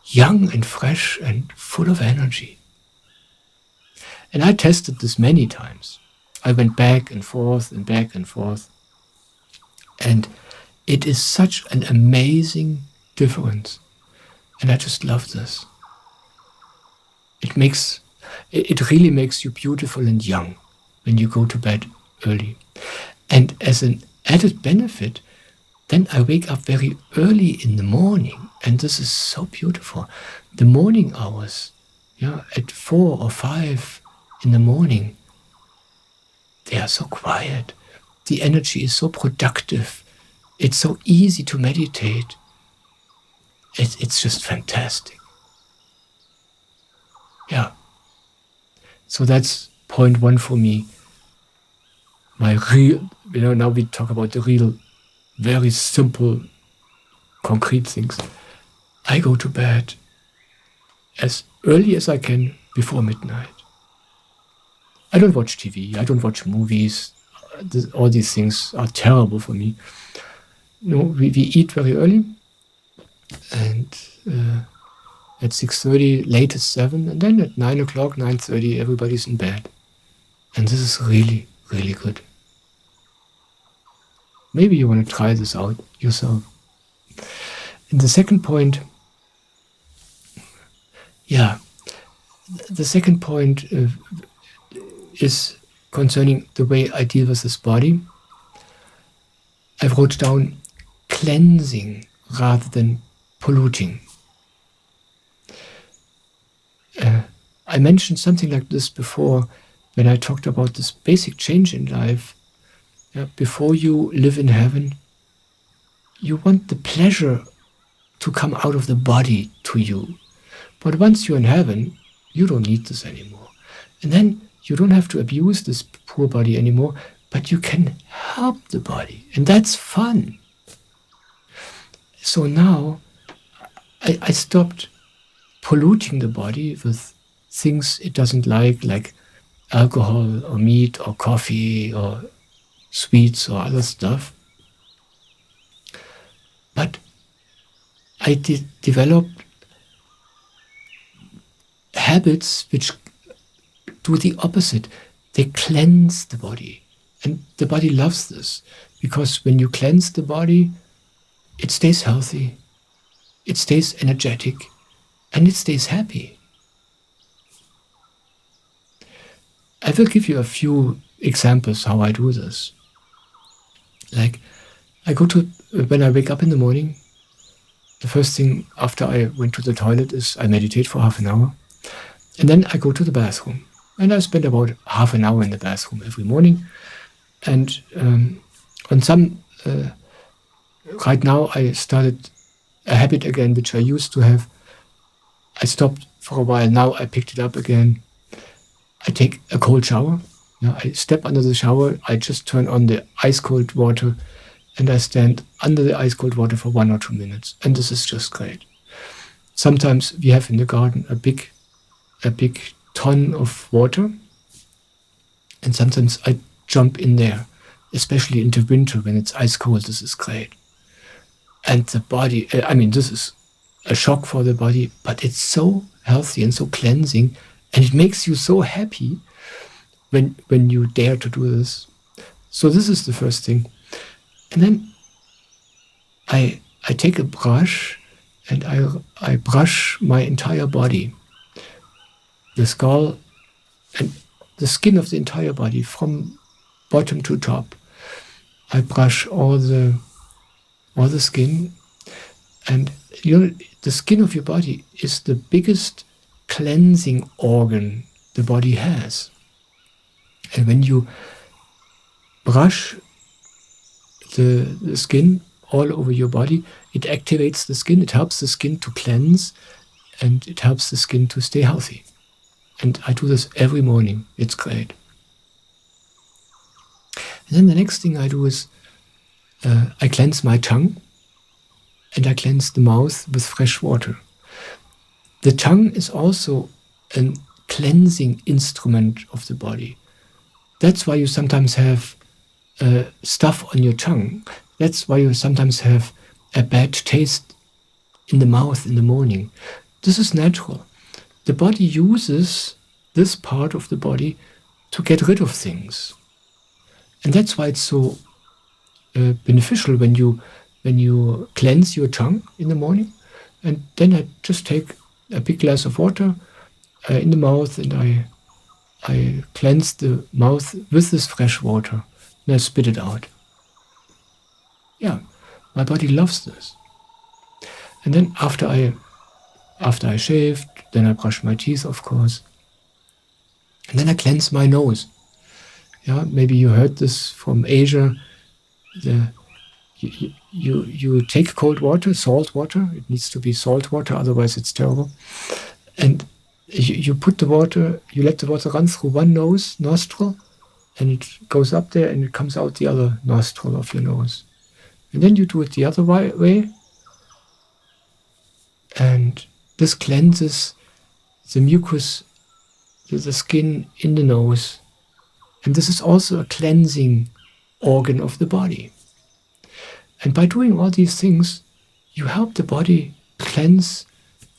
young and fresh and full of energy. And I tested this many times. I went back and forth and back and forth. And it is such an amazing difference. And I just love this. It really makes you beautiful and young when you go to bed early. And as an added benefit, then I wake up very early in the morning. And this is so beautiful. The morning hours, at 4 or 5 in the morning, they are so quiet. The energy is so productive. It's so easy to meditate. It's just fantastic. Yeah. So that's point 1 for me. My real, now we talk about the real, very simple, concrete things. I go to bed as early as I can before midnight. I don't watch TV. I don't watch movies. All these things are terrible for me. We eat very early, and at 6:30, latest 7, and then at 9 o'clock, 9:30, everybody's in bed. And this is really, really good. Maybe you want to try this out yourself. And the second point, is concerning the way I deal with this body. I wrote down cleansing rather than polluting. I mentioned something like this before when I talked about this basic change in life. Before you live in heaven, you want the pleasure to come out of the body to you. But once you're in heaven, you don't need this anymore. And then you don't have to abuse this poor body anymore, but you can help the body. And that's fun. So now I stopped polluting the body with things it doesn't like alcohol or meat or coffee or sweets or other stuff. But I developed habits which do the opposite. They cleanse the body. And the body loves this, because when you cleanse the body, it stays healthy, it stays energetic, and it stays happy. I will give you a few examples how I do this. Like, when I wake up in the morning, the first thing after I went to the toilet is I meditate for half an hour. And then I go to the bathroom. And I spend about half an hour in the bathroom every morning. And on some, right now I started a habit again, which I used to have. I stopped for a while. Now I picked it up again. I take a cold shower. I step under the shower. I just turn on the ice cold water, and I stand under the ice cold water for 1 or 2 minutes. And this is just great. Sometimes we have in the garden a big ton of water, and sometimes I jump in there, especially in the winter when it's ice cold. This is great. And the body, this is a shock for the body, but it's so healthy and so cleansing, and it makes you so happy when you dare to do this. So this is the first thing. And then I take a brush and I brush my entire body, the skull and the skin of the entire body from bottom to top. I brush all the skin, and the skin of your body is the biggest cleansing organ the body has. And when you brush the skin all over your body, it activates the skin, it helps the skin to cleanse, and it helps the skin to stay healthy. And I do this every morning. It's great. And then the next thing I do is I cleanse my tongue, and I cleanse the mouth with fresh water. The tongue is also a cleansing instrument of the body. That's why you sometimes have stuff on your tongue. That's why you sometimes have a bad taste in the mouth in the morning. This is natural. The body uses this part of the body to get rid of things. And that's why it's so beneficial when you cleanse your tongue in the morning. And then I just take a big glass of water in the mouth, and I cleanse the mouth with this fresh water, and I spit it out. Yeah, my body loves this. And then after I shaved, then I brush my teeth, of course. And then I cleanse my nose. Yeah, maybe you heard this from Asia. You take cold water, salt water. It needs to be salt water, otherwise it's terrible. And you put the water, you let the water run through one nostril, and it goes up there and it comes out the other nostril of your nose. And then you do it the other way. And this cleanses the mucus, the skin in the nose. And this is also a cleansing organ of the body. And by doing all these things, you help the body cleanse,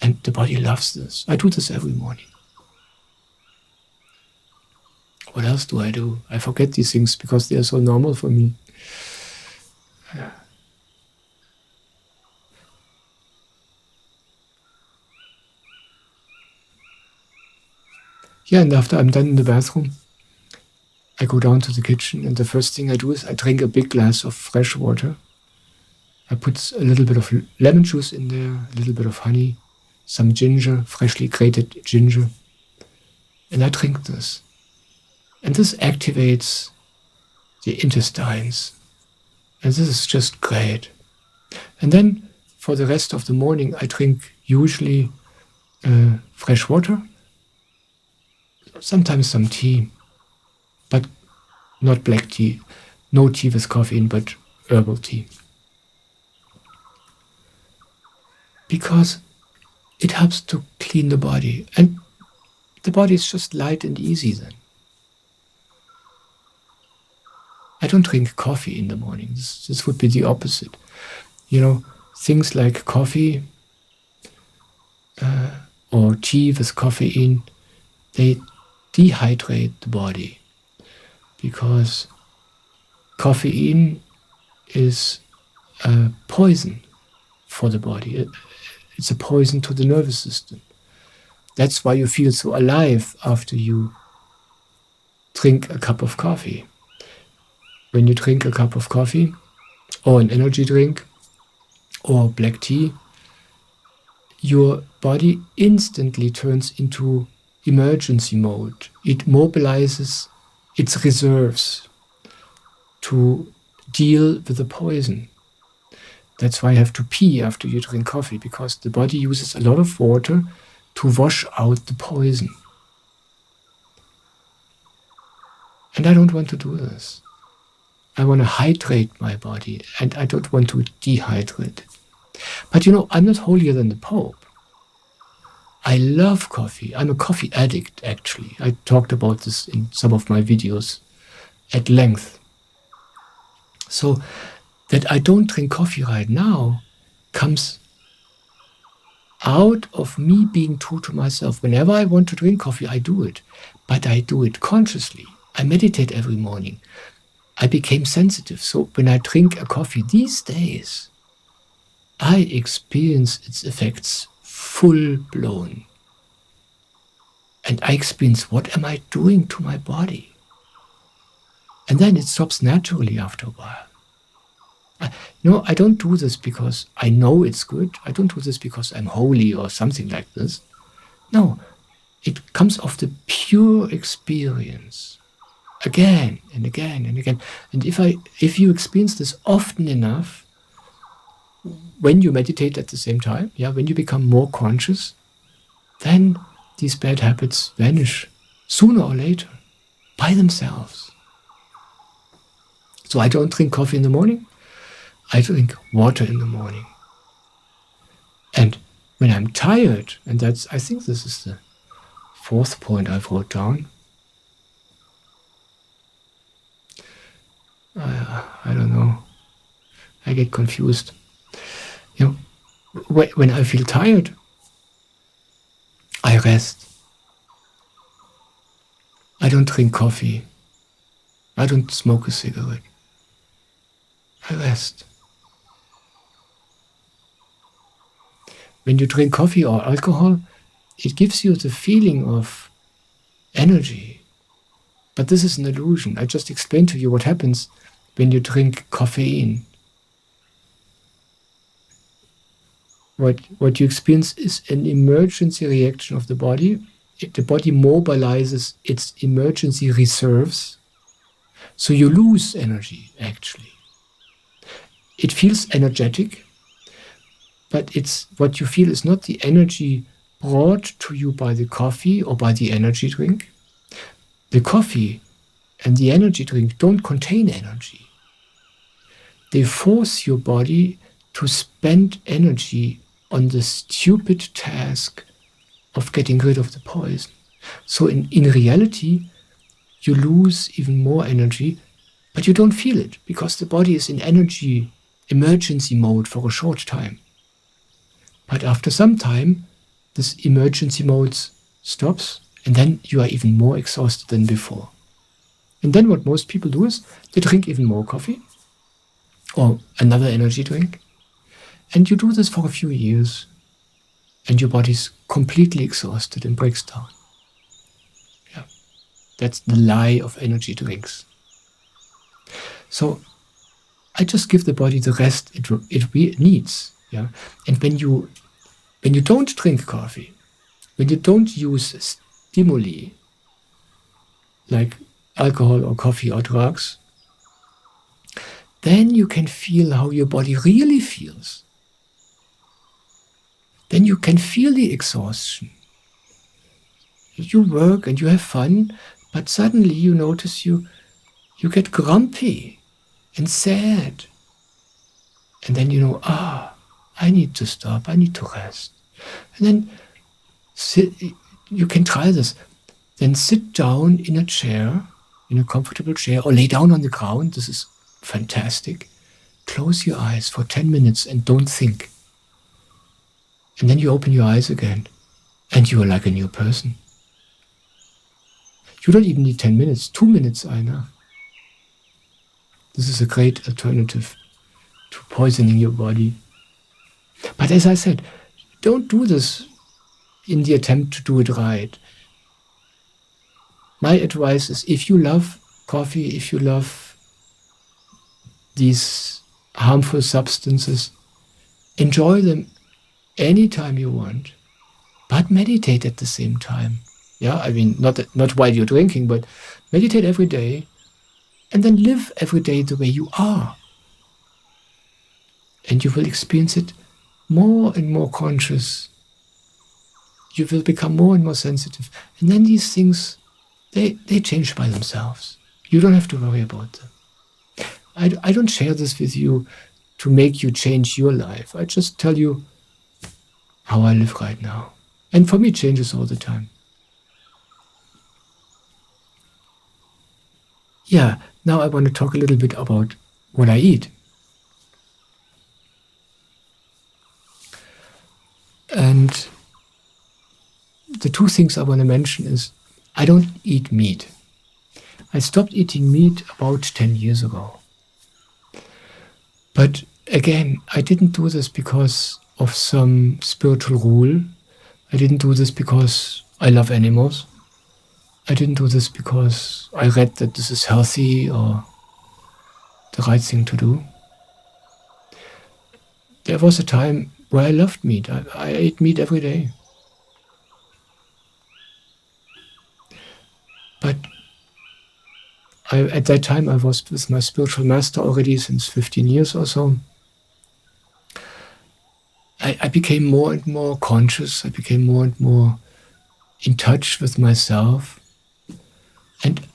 and the body loves this. I do this every morning. What else do I do? I forget these things because they are so normal for me. Yeah, and after I'm done in the bathroom, I go down to the kitchen, and the first thing I do is I drink a big glass of fresh water. I put a little bit of lemon juice in there, a little bit of honey, some ginger, freshly grated ginger, and I drink this. And this activates the intestines, and this is just great. And then for the rest of the morning, I drink usually fresh water, sometimes some tea, but not black tea, no tea with caffeine, but herbal tea. Because it helps to clean the body, and the body is just light and easy then. I don't drink coffee in the morning. This would be the opposite. Things like coffee or tea with caffeine, they dehydrate the body, because caffeine is a poison for the body. It's a poison to the nervous system. That's why you feel so alive after you drink a cup of coffee. When you drink a cup of coffee, or an energy drink, or black tea, your body instantly turns into emergency mode. It mobilizes its reserves. to deal with the poison. That's why you have to pee after you drink coffee, because the body uses a lot of water to wash out the poison. And I don't want to do this. I want to hydrate my body, and I don't want to dehydrate it. But I'm not holier than the Pope. I love coffee. I'm a coffee addict, actually. I talked about this in some of my videos at length. So that I don't drink coffee right now comes out of me being true to myself. Whenever I want to drink coffee, I do it. But I do it consciously. I meditate every morning. I became sensitive. So when I drink a coffee these days, I experience its effects full blown. And I experience, what am I doing to my body? And then it stops naturally after a while. I don't do this because I know it's good. I don't do this because I'm holy or something like this. No, it comes of the pure experience. Again and again and again. And if you experience this often enough, when you meditate at the same time, when you become more conscious, then these bad habits vanish sooner or later by themselves. So I don't drink coffee in the morning. I drink water in the morning. And when I'm tired, and I think this is the fourth point I wrote down. I don't know. I get confused. When I feel tired, I rest. I don't drink coffee. I don't smoke a cigarette. I rest. When you drink coffee or alcohol, it gives you the feeling of energy. But this is an illusion. I just explained to you what happens when you drink caffeine. What you experience is an emergency reaction of the body. The body mobilizes its emergency reserves. So you lose energy, actually. It feels energetic, but what you feel is not the energy brought to you by the coffee or by the energy drink. The coffee and the energy drink don't contain energy. They force your body to spend energy on the stupid task of getting rid of the poison. So in reality, you lose even more energy, but you don't feel it because the body is in emergency mode for a short time. But after some time, this emergency mode stops, and then you are even more exhausted than before. And then what most people do is they drink even more coffee or another energy drink. And you do this for a few years, and your body's completely exhausted and breaks down. That's the lie of energy drinks. So I just give the body the rest it needs. And when you don't drink coffee, when you don't use stimuli like alcohol or coffee or drugs, then you can feel how your body really feels. Then you can feel the exhaustion. You work and you have fun, but suddenly you notice you get grumpy and sad. And then I need to stop, I need to rest. And then you can try this. Then sit down in a chair, in a comfortable chair, or lay down on the ground. This is fantastic. Close your eyes for 10 minutes and don't think. And then you open your eyes again, and you are like a new person. You don't even need 10 minutes. 2 minutes are enough. This is a great alternative to poisoning your body. But as I said, don't do this in the attempt to do it right. My advice is, if you love coffee, if you love these harmful substances, enjoy them anytime you want, but meditate at the same time. Not while you're drinking, but meditate every day And then live every day the way you are. And you will experience it more and more conscious. You will become more and more sensitive. And then these things, they change by themselves. You don't have to worry about them. I don't share this with you to make you change your life. I just tell you how I live right now. And for me, it changes all the time. Yeah, now I want to talk a little bit about what I eat. And the two things I want to mention is I don't eat meat. I stopped eating meat about 10 years ago. But again, I didn't do this because of some spiritual rule. I didn't do this because I love animals. I didn't do this because I read that this is healthy or the right thing to do. There was a time where I loved meat. I ate meat every day. But at that time, I was with my spiritual master already since 15 years or so. I became more and more conscious. I became more and more in touch with myself. And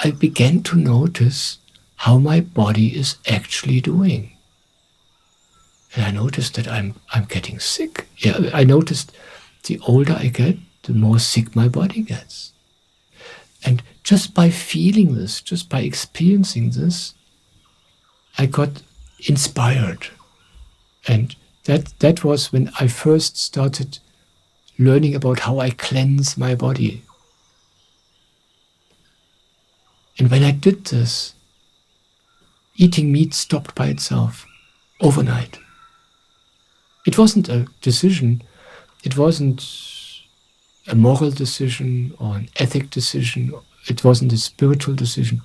I began to notice how my body is actually doing. And I noticed that I'm getting sick. Yeah, I noticed the older I get, the more sick my body gets. And just by feeling this, just by experiencing this, I got inspired. And that was when I first started learning about how I cleanse my body. And when I did this, eating meat stopped by itself, overnight. It wasn't a decision. It wasn't a moral decision or an ethic decision. It wasn't a spiritual decision.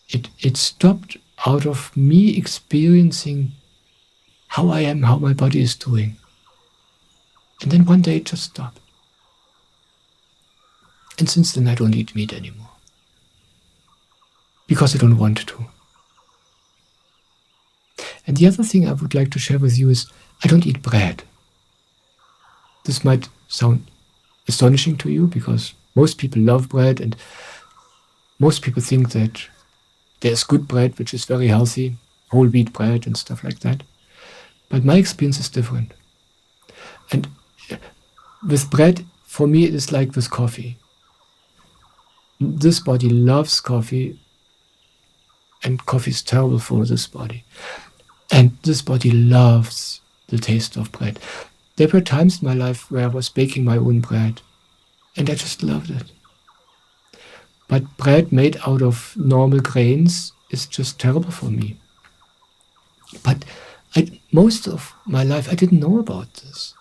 It stopped out of me experiencing how I am, how my body is doing. And then one day it just stopped. And since then I don't eat meat anymore. Because I don't want to. And the other thing I would like to share with you is I don't eat bread. This might sound astonishing to you because most people love bread and most people think that there's good bread which is very healthy, whole wheat bread and stuff like that. But my experience is different. And with bread, for me, it is like with coffee. This body loves coffee, and coffee is terrible for this body. And this body loves the taste of bread. There were times in my life where I was baking my own bread, and I just loved it. But bread made out of normal grains is just terrible for me. But most of my life, I didn't know about this.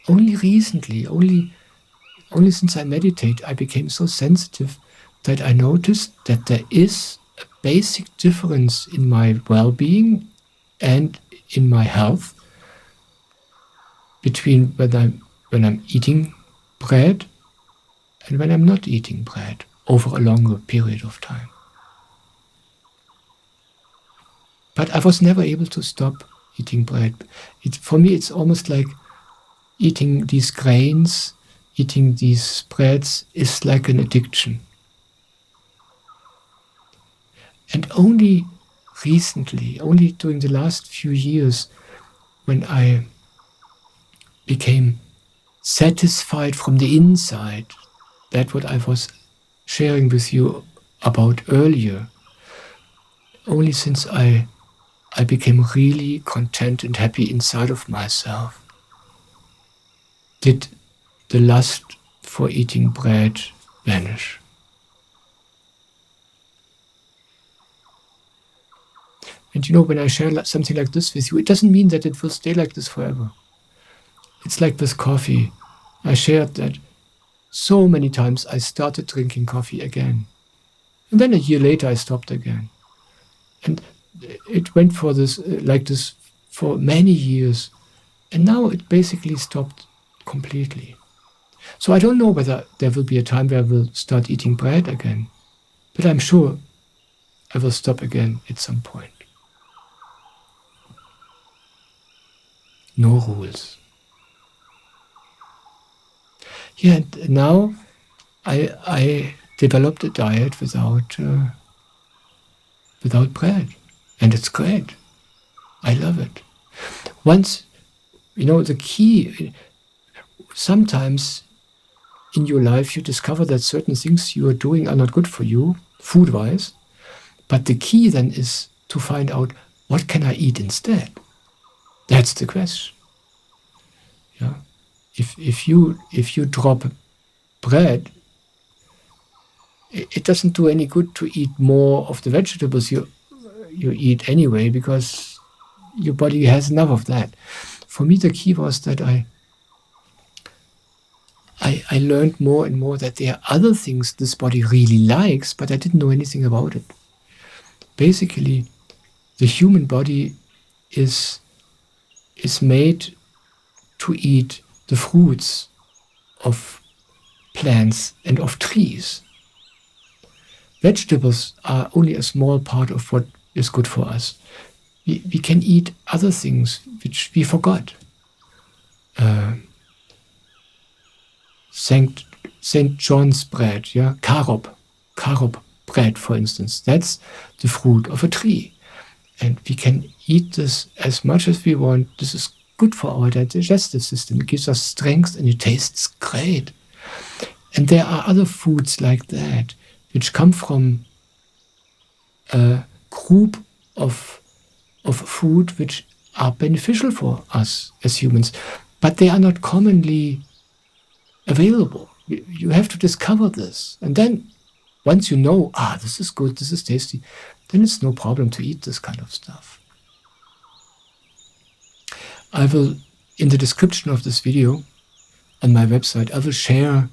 Only recently, only since I meditate, I became so sensitive that I noticed that there is a basic difference in my well-being and in my health between when I'm eating bread and when I'm not eating bread over a longer period of time. But I was never able to stop eating bread. For me, it's almost like eating these grains, eating these breads is like an addiction. And only recently, only during the last few years, when I became satisfied from the inside, that's what I was sharing with you about earlier, only since I became really content and happy inside of myself, did the lust for eating bread vanish. And when I share something like this with you, it doesn't mean that it will stay like this forever. It's like with coffee. I shared that so many times I started drinking coffee again. And then a year later I stopped again. And it went for this like this for many years. And now it basically stopped completely. So I don't know whether there will be a time where I will start eating bread again. But I'm sure I will stop again at some point. No rules. Yeah, and now I developed a diet without bread, and it's great. I love it. Once, the key, sometimes in your life you discover that certain things you are doing are not good for you, food-wise, but the key then is to find out, what can I eat instead? That's the question. Yeah. If you drop bread, it doesn't do any good to eat more of the vegetables you eat anyway, because your body has enough of that. For me, the key was that I learned more and more that there are other things this body really likes, but I didn't know anything about it. Basically, the human body is made to eat the fruits of plants and of trees. Vegetables are only a small part of what is good for us. We can eat other things which we forgot. St. John's bread, yeah, carob bread, for instance. That's the fruit of a tree. And we can eat this as much as we want. This is good for our digestive system. It gives us strength and it tastes great. And there are other foods like that, which come from a group of food which are beneficial for us as humans, but they are not commonly available. You have to discover this. And then once you know, this is good, this is tasty, then it's no problem to eat this kind of stuff. I will, in the description of this video on my website, I will share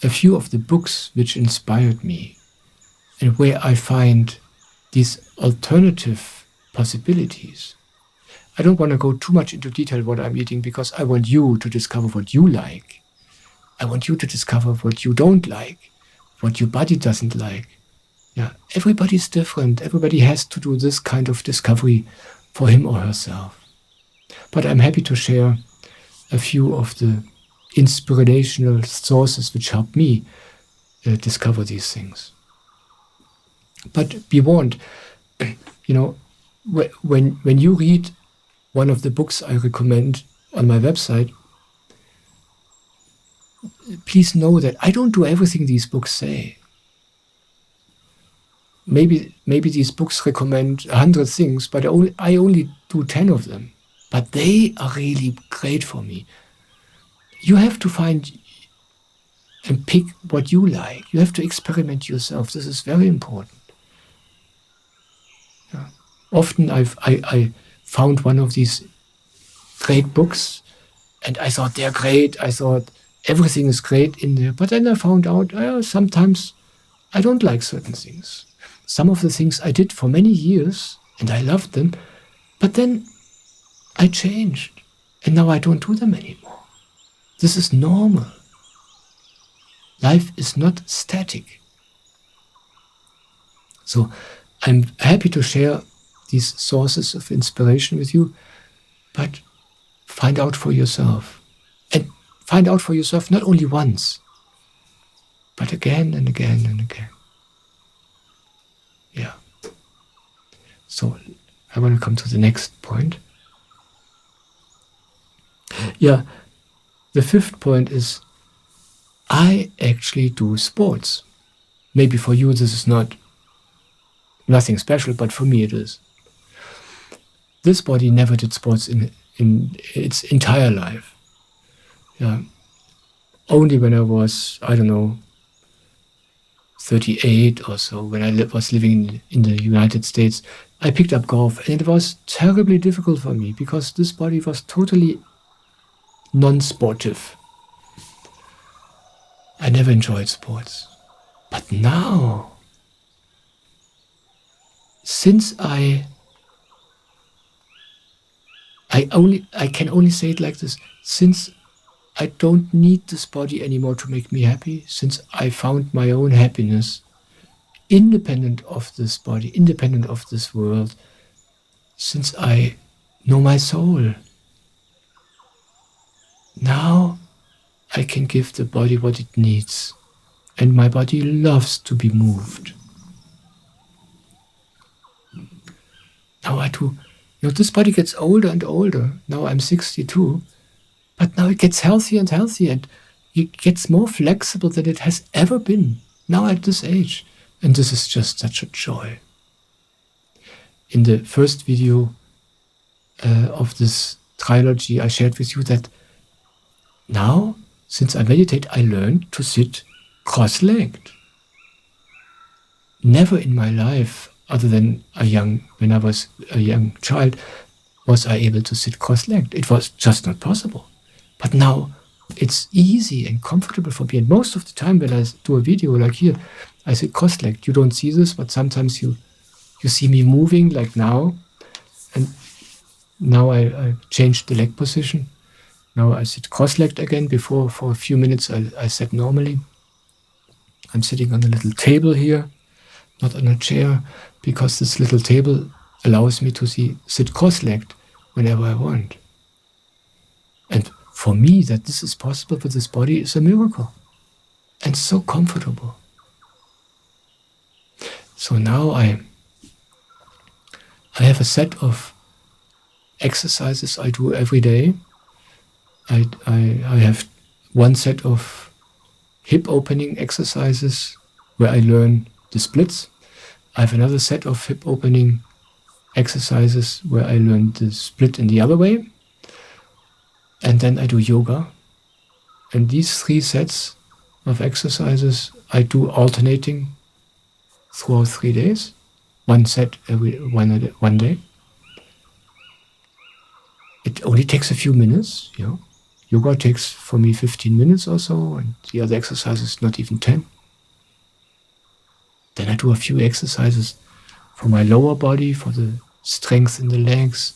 a few of the books which inspired me and where I find these alternative possibilities. I don't want to go too much into detail what I'm eating, because I want you to discover what you like. I want you to discover what you don't like, what your body doesn't like. Yeah, everybody's different. Everybody has to do this kind of discovery for him or herself. But I'm happy to share a few of the inspirational sources which help me discover these things. But be warned, when you read one of the books I recommend on my website, please know that I don't do everything these books say. Maybe these books recommend 100 things, but I only do 10 of them. But they are really great for me. You have to find and pick what you like. You have to experiment yourself. This is very important. Yeah. Often I found one of these great books and I thought they're great. I thought everything is great in there. But then I found out sometimes I don't like certain things. Some of the things I did for many years and I loved them, but then I changed and now I don't do them anymore. This is normal. Life is not static. So I'm happy to share these sources of inspiration with you, but find out for yourself. And find out for yourself not only once, but again and again and again. Yeah. So I want to come to the next point. Yeah, the fifth point is I actually do sports. Maybe for you this is nothing special, but for me it is. This body never did sports in its entire life. Yeah. Only when I was, 38 or so, when I was living in the United States, I picked up golf, and it was terribly difficult for me because this body was totally non-sportive. I never enjoyed sports. But now, since I can only say it like this, since I don't need this body anymore to make me happy, since I found my own happiness independent of this body, independent of this world, since I know my soul. Now I can give the body what it needs, and my body loves to be moved. Now I do, this body gets older and older. Now I'm 62, but now it gets healthier and healthier, and it gets more flexible than it has ever been, now at this age. And this is just such a joy. In the first video of this trilogy, I shared with you that now, since I meditate, I learned to sit cross-legged. Never in my life, other than when I was a young child, was I able to sit cross-legged. It was just not possible. But now it's easy and comfortable for me. And most of the time when I do a video like here, I sit cross-legged. You don't see this, but sometimes you see me moving like now. And now I changed the leg position. Now I sit cross-legged again. Before, for a few minutes, I sat normally. I'm sitting on a little table here, not on a chair, because this little table allows me to sit cross-legged whenever I want. And for me, that this is possible with this body is a miracle. And so comfortable. So now I have a set of exercises I do every day. I have one set of hip opening exercises where I learn the splits. I have another set of hip opening exercises where I learn the split in the other way. And then I do yoga. And these 3 sets of exercises I do alternating throughout 3 days. One set every one day. It only takes a few minutes, Yoga takes for me 15 minutes or so, and the other exercises not even 10. Then I do a few exercises for my lower body, for the strength in the legs.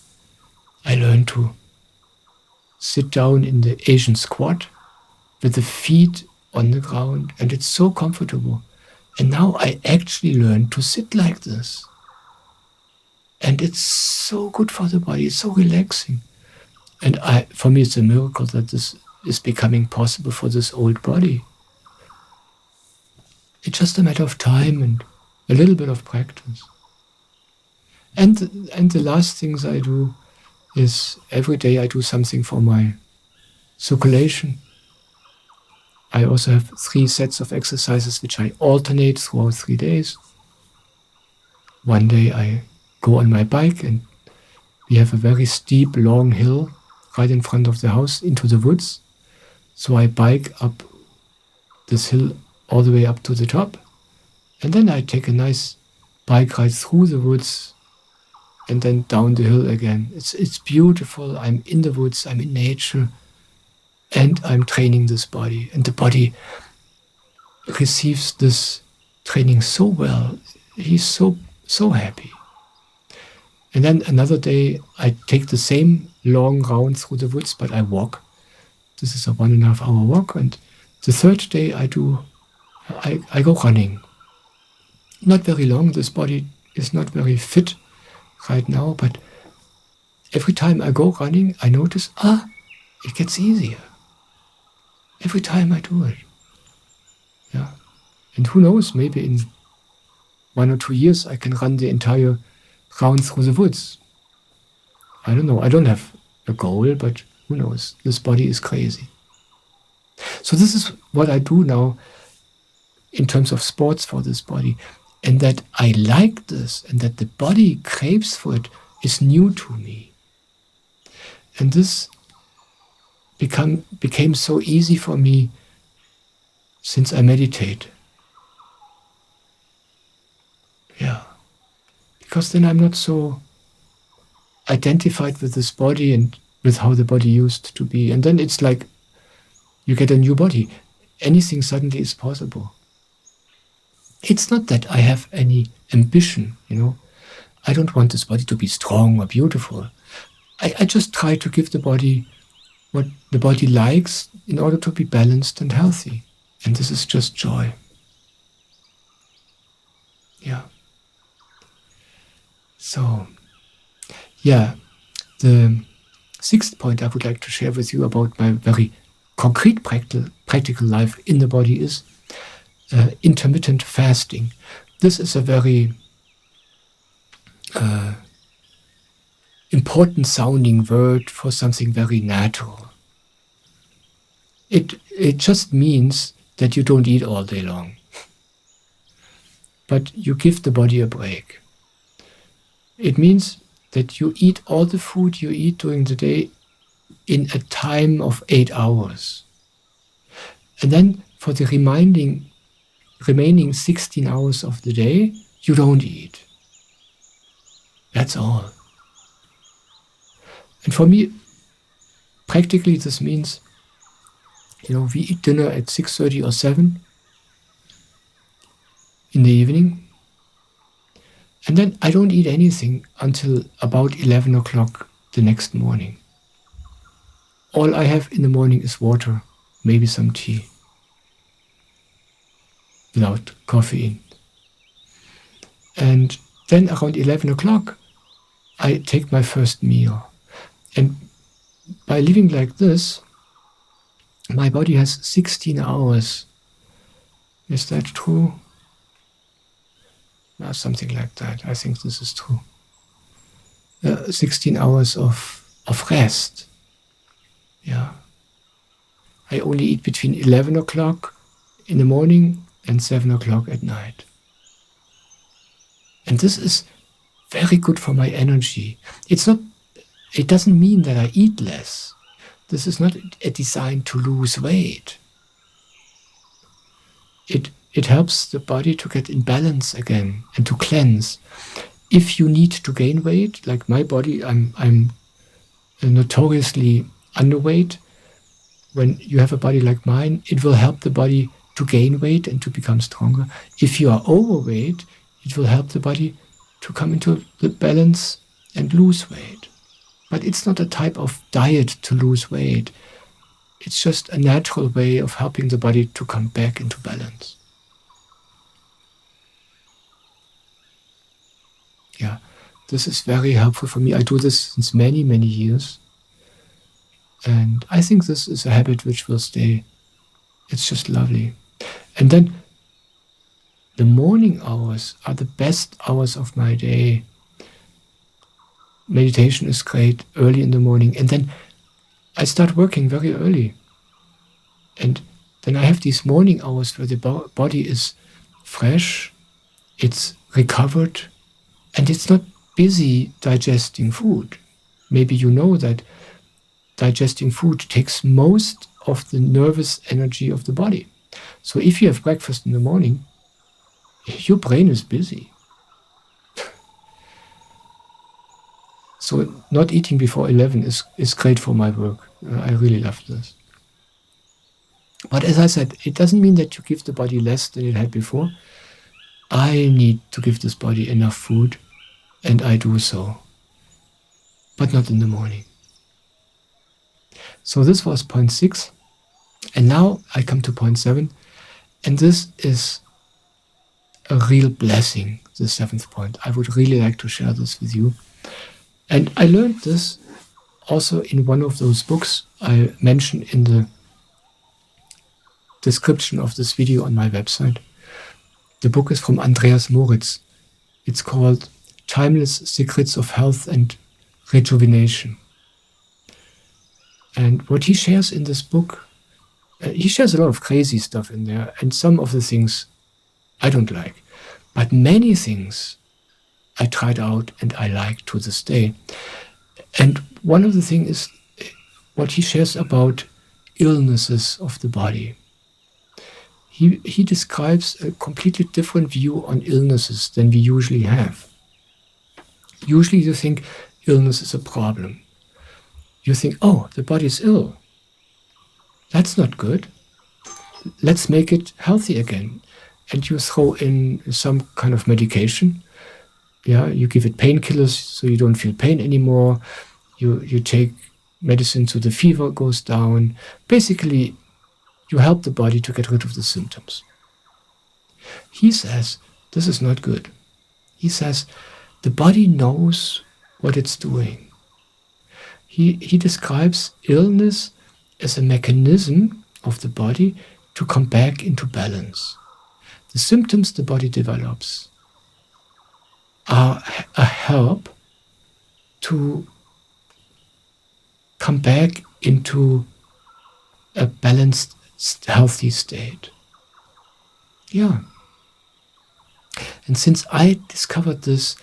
I learn to sit down in the Asian squat with the feet on the ground, and it's so comfortable. And now I actually learn to sit like this. And it's so good for the body, it's so relaxing. And for me, it's a miracle that this is becoming possible for this old body. It's just a matter of time and a little bit of practice. And the last things I do is every day I do something for my circulation. I also have 3 sets of exercises which I alternate throughout 3 days. One day I go on my bike, and we have a very steep, long hill right in front of the house into the woods. So I bike up this hill all the way up to the top. And then I take a nice bike ride through the woods and then down the hill again. It's beautiful. I'm in the woods, I'm in nature, and I'm training this body. And the body receives this training so well. He's so happy. And then another day, I take the same long round through the woods, but I walk. This is a 1.5 hour walk. And the third day I go running. Not very long. This body is not very fit right now, but every time I go running, I notice, it gets easier. Every time I do it. Yeah. And who knows, maybe in 1 or 2 years, I can run the entire round through the woods. I don't know. I don't have a goal, but who knows? This body is crazy. So this is what I do now in terms of sports for this body. And that I like this, and that the body craves for it, is new to me. And this became so easy for me since I meditate. Yeah. Because then I'm not so identified with this body and with how the body used to be. And then it's like you get a new body. Anything suddenly is possible. It's not that I have any ambition, I don't want this body to be strong or beautiful. I just try to give the body what the body likes in order to be balanced and healthy. And this is just joy. Yeah. So, yeah, the sixth point I would like to share with you about my very concrete practical life in the body is intermittent fasting. This is a very important sounding word for something very natural. It just means that you don't eat all day long, but you give the body a break. It means that you eat all the food you eat during the day in a time of 8 hours. And then for the remaining 16 hours of the day, you don't eat. That's all. And for me, practically this means, we eat dinner at 6:30 or 7 in the evening. And then I don't eat anything until about 11 o'clock the next morning. All I have in the morning is water, maybe some tea, without caffeine. And then around 11 o'clock, I take my first meal. And by living like this, my body has 16 hours. Is that true? Something like that. I think this is true. 16 hours of rest. Yeah. I only eat between 11 o'clock in the morning and 7 o'clock at night. And this is very good for my energy. It doesn't mean that I eat less. This is not a design to lose weight. It helps the body to get in balance again and to cleanse. If you need to gain weight, like my body, I'm notoriously underweight. When you have a body like mine, it will help the body to gain weight and to become stronger. If you are overweight, it will help the body to come into the balance and lose weight. But it's not a type of diet to lose weight. It's just a natural way of helping the body to come back into balance. Yeah, this is very helpful for me. I do this since many, many years. And I think this is a habit which will stay. It's just lovely. And then the morning hours are the best hours of my day. Meditation is great early in the morning. And then I start working very early. And then I have these morning hours where the body is fresh, it's recovered, and it's not busy digesting food. Maybe you know that digesting food takes most of the nervous energy of the body. So if you have breakfast in the morning, your brain is busy. So not eating before 11 is great for my work. I really love this. But as I said, it doesn't mean that you give the body less than it had before. I need to give this body enough food, and I do so. But not in the morning. So this was point 6. And now I come to point 7. And this is a real blessing, the 7th point. I would really like to share this with you. And I learned this also in one of those books I mentioned in the description of this video on my website. The book is from Andreas Moritz. It's called Timeless Secrets of Health and Rejuvenation. And what he shares in this book, he shares a lot of crazy stuff in there, and some of the things I don't like. But many things I tried out and I like to this day. And one of the things is what he shares about illnesses of the body. He describes a completely different view on illnesses than we usually have. Usually you think illness is a problem. You think, oh, the body's ill. That's not good. Let's make it healthy again. And you throw in some kind of medication. Yeah, you give it painkillers so you don't feel pain anymore. You take medicine so the fever goes down. Basically, you help the body to get rid of the symptoms. He says This is not good. He says the body knows what it's doing. He describes illness as a mechanism of the body to come back into balance. The symptoms the body develops are a help to come back into a balanced, healthy state. Yeah. And since I discovered this,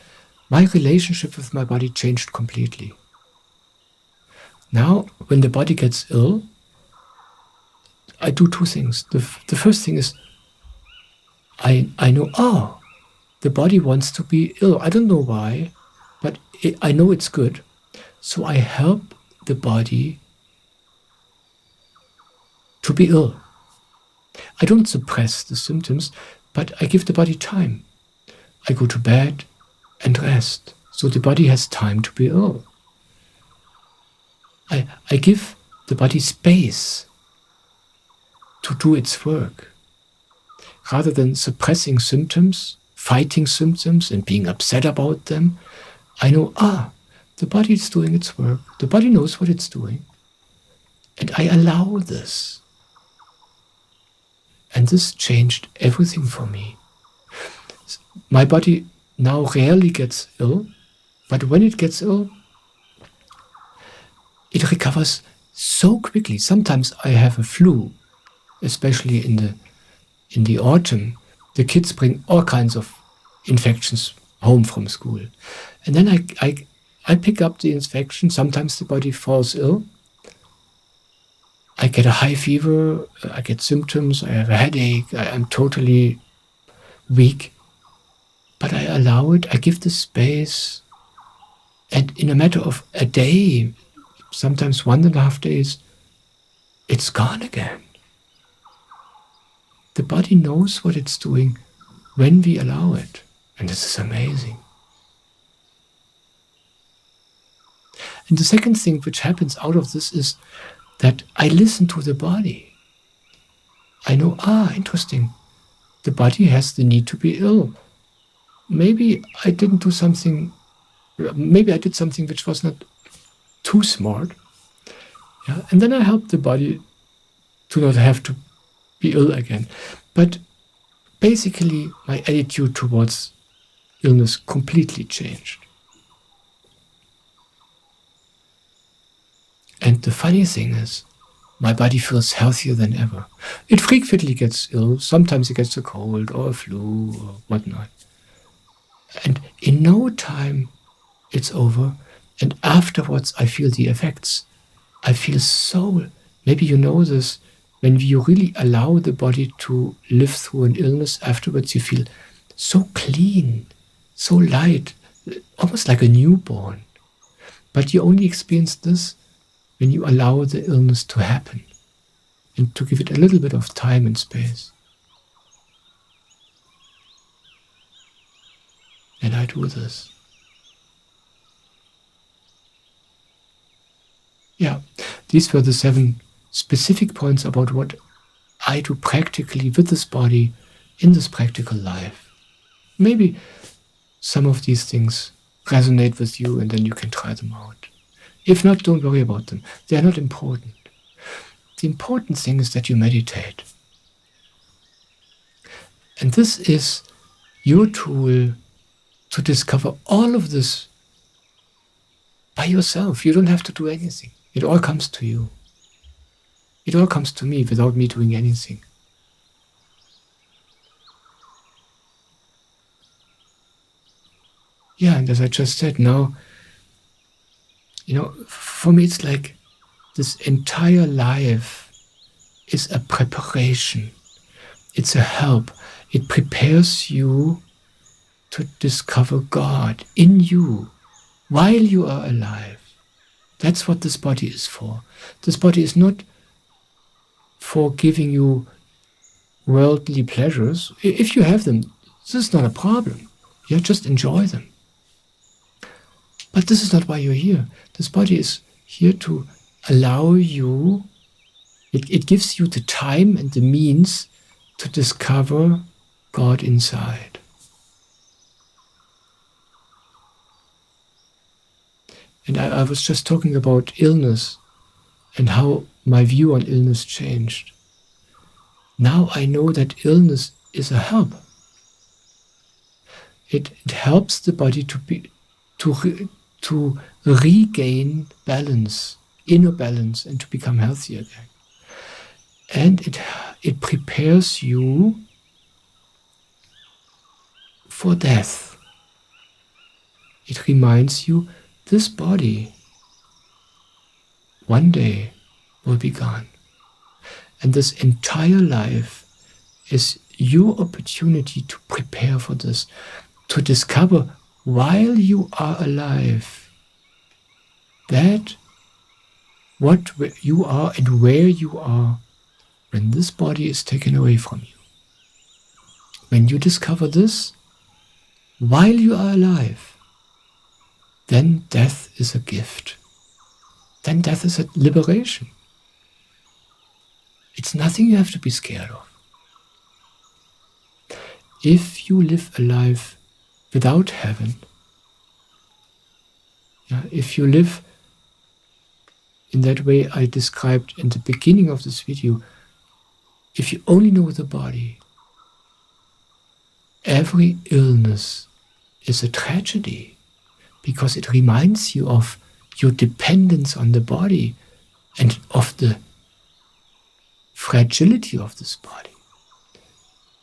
my relationship with my body changed completely. Now, when the body gets ill, I do two things. The first thing is I know, the body wants to be ill. I don't know why, but I know it's good. So I help the body to be ill. I don't suppress the symptoms, but I give the body time. I go to bed and rest, so the body has time to be ill. I give the body space to do its work. Rather than suppressing symptoms, fighting symptoms and being upset about them, I know, the body is doing its work. The body knows what it's doing. And I allow this. And this changed everything for me. My body now rarely gets ill, but when it gets ill, it recovers so quickly. Sometimes I have a flu, especially in the autumn. The kids bring all kinds of infections home from school. And then I pick up the infection. Sometimes the body falls ill. I get a high fever, I get symptoms, I have a headache, I'm totally weak. But I allow it, I give the space, and in a matter of a day, sometimes 1.5 days, it's gone again. The body knows what it's doing when we allow it, and this is amazing. And the second thing which happens out of this is that I listen to the body. I know, interesting, the body has the need to be ill. Maybe I did something which was not too smart. Yeah? And then I help the body to not have to be ill again. But basically, my attitude towards illness completely changed. And the funny thing is, my body feels healthier than ever. It frequently gets ill. Sometimes it gets a cold or a flu or whatnot. And in no time, it's over. And afterwards, I feel the effects. I feel so, maybe you know this, when you really allow the body to live through an illness, afterwards you feel so clean, so light, almost like a newborn. But you only experience this when you allow the illness to happen and to give it a little bit of time and space. And I do this. Yeah, these were the 7 specific points about what I do practically with this body in this practical life. Maybe some of these things resonate with you and then you can try them out. If not, don't worry about them. They are not important. The important thing is that you meditate. And this is your tool to discover all of this by yourself. You don't have to do anything. It all comes to you. It all comes to me without me doing anything. Yeah, and as I just said, now, for me it's like this entire life is a preparation. It's a help. It prepares you to discover God in you while you are alive. That's what this body is for. This body is not for giving you worldly pleasures. If you have them, this is not a problem. You just enjoy them. But this is not why you're here. This body is here to allow you, it gives you the time and the means to discover God inside. And I was just talking about illness and how my view on illness changed. Now I know that illness is a help. It helps the body to regain balance, inner balance, and to become healthy again. And it prepares you for death. It reminds you, this body one day will be gone. And this entire life is your opportunity to prepare for this, to discover while you are alive that what you are and where you are when this body is taken away from you. When you discover this while you are alive, then death is a gift. Then death is a liberation. It's nothing you have to be scared of. If you live a life without heaven, if you live in that way I described in the beginning of this video, if you only know the body, every illness is a tragedy because it reminds you of your dependence on the body and of the fragility of this body.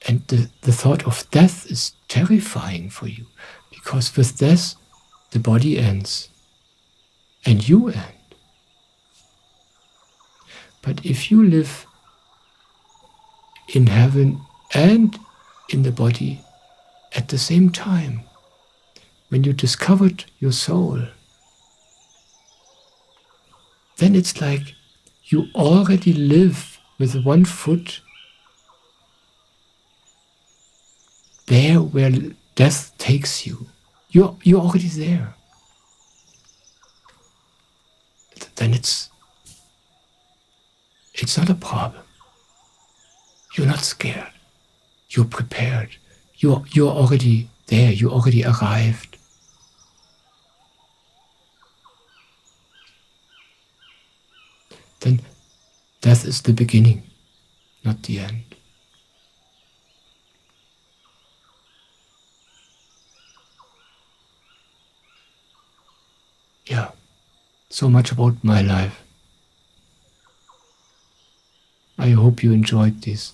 And the thought of death is terrifying for you, because with death, the body ends and you end. But if you live in heaven and in the body at the same time, when you discovered your soul, then it's like you already live with one foot there where death takes you. You're already there. Then it's not a problem. You're not scared. You're prepared. You're already there. You already arrived. Then death is the beginning, not the end. Yeah, so much about my life. I hope you enjoyed these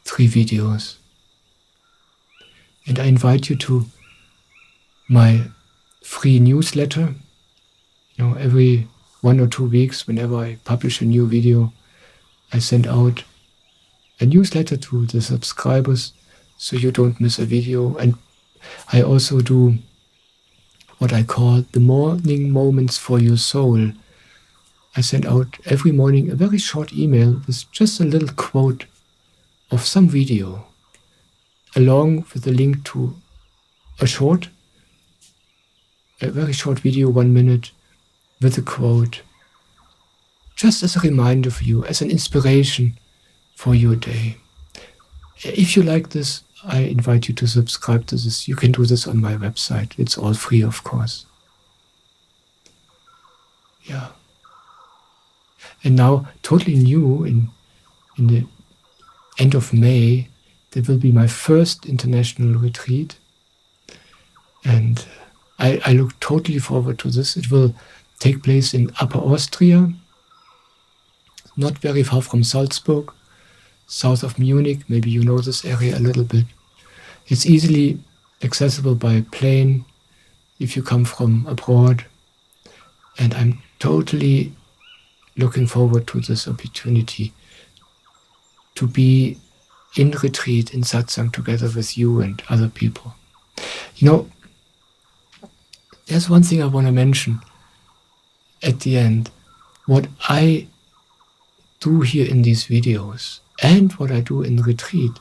3 videos. And I invite you to my free newsletter. Every 1 or 2 weeks, whenever I publish a new video, I send out a newsletter to the subscribers so you don't miss a video. And I also do what I call the morning moments for your soul. I send out every morning a very short email with just a little quote of some video, along with a link to a very short video, 1 minute, with a quote, just as a reminder for you, as an inspiration for your day. If you like this, I invite you to subscribe to this. You can do this on my website. It's all free, of course. Yeah. And now, totally new, in the end of May, there will be my first international retreat. And I look totally forward to this. It will take place in Upper Austria, not very far from Salzburg, south of Munich. Maybe you know this area a little bit. It's easily accessible by plane if you come from abroad. And I'm totally looking forward to this opportunity to be in retreat, in satsang, together with you and other people. There's one thing I want to mention at the end. What I do here in these videos and what I do in retreat,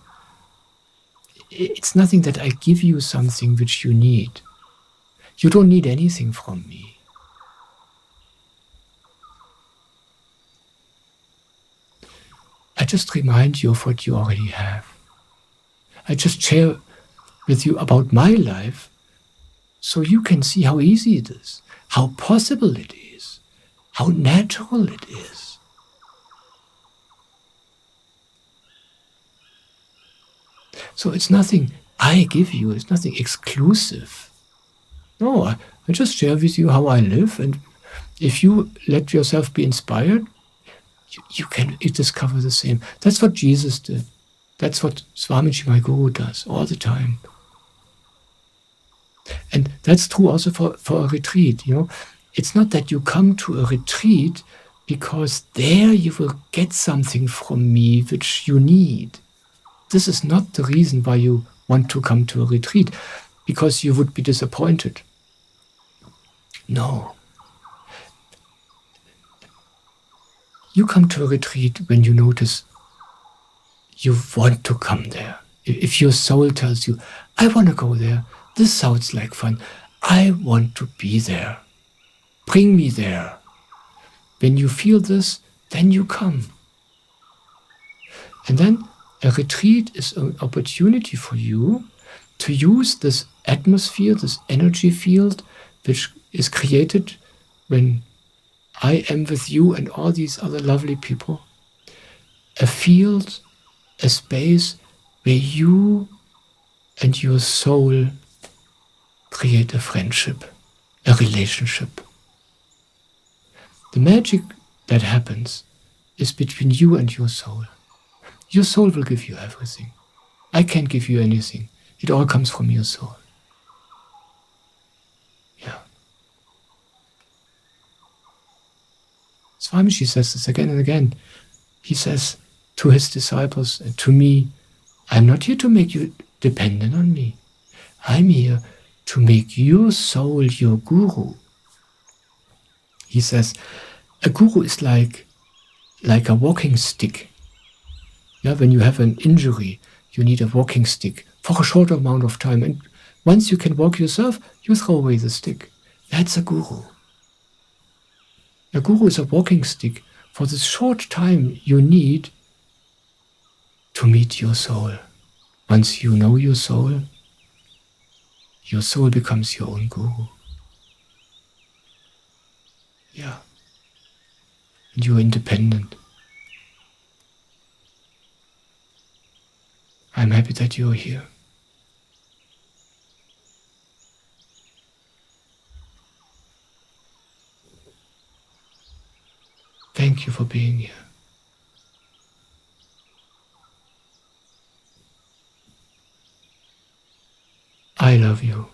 it's nothing that I give you something which you need. You don't need anything from me. I just remind you of what you already have. I just share with you about my life so you can see how easy it is, how possible it is, how natural it is. So it's nothing I give you, it's nothing exclusive. No, I just share with you how I live, and if you let yourself be inspired, you can discover the same. That's what Jesus did. That's what Swamiji, my guru, does all the time. And that's true also for a retreat. It's not that you come to a retreat because there you will get something from me which you need. This is not the reason why you want to come to a retreat, because you would be disappointed. No. You come to a retreat when you notice you want to come there. If your soul tells you, I want to go there, this sounds like fun, I want to be there, bring me there. When you feel this, then you come. And then a retreat is an opportunity for you to use this atmosphere, this energy field, which is created when I am with you and all these other lovely people, a field, a space where you and your soul create a friendship, a relationship. The magic that happens is between you and your soul. Your soul will give you everything. I can't give you anything. It all comes from your soul. Yeah. Swamiji says this again and again. He says to his disciples and to me, I'm not here to make you dependent on me. I'm here to make your soul your guru. He says, a guru is like a walking stick. Yeah, when you have an injury, you need a walking stick for a short amount of time. And once you can walk yourself, you throw away the stick. That's a guru. A guru is a walking stick for the short time you need to meet your soul. Once you know your soul becomes your own guru. Yeah. And you're independent. I'm happy that you're here. Thank you for being here. I love you.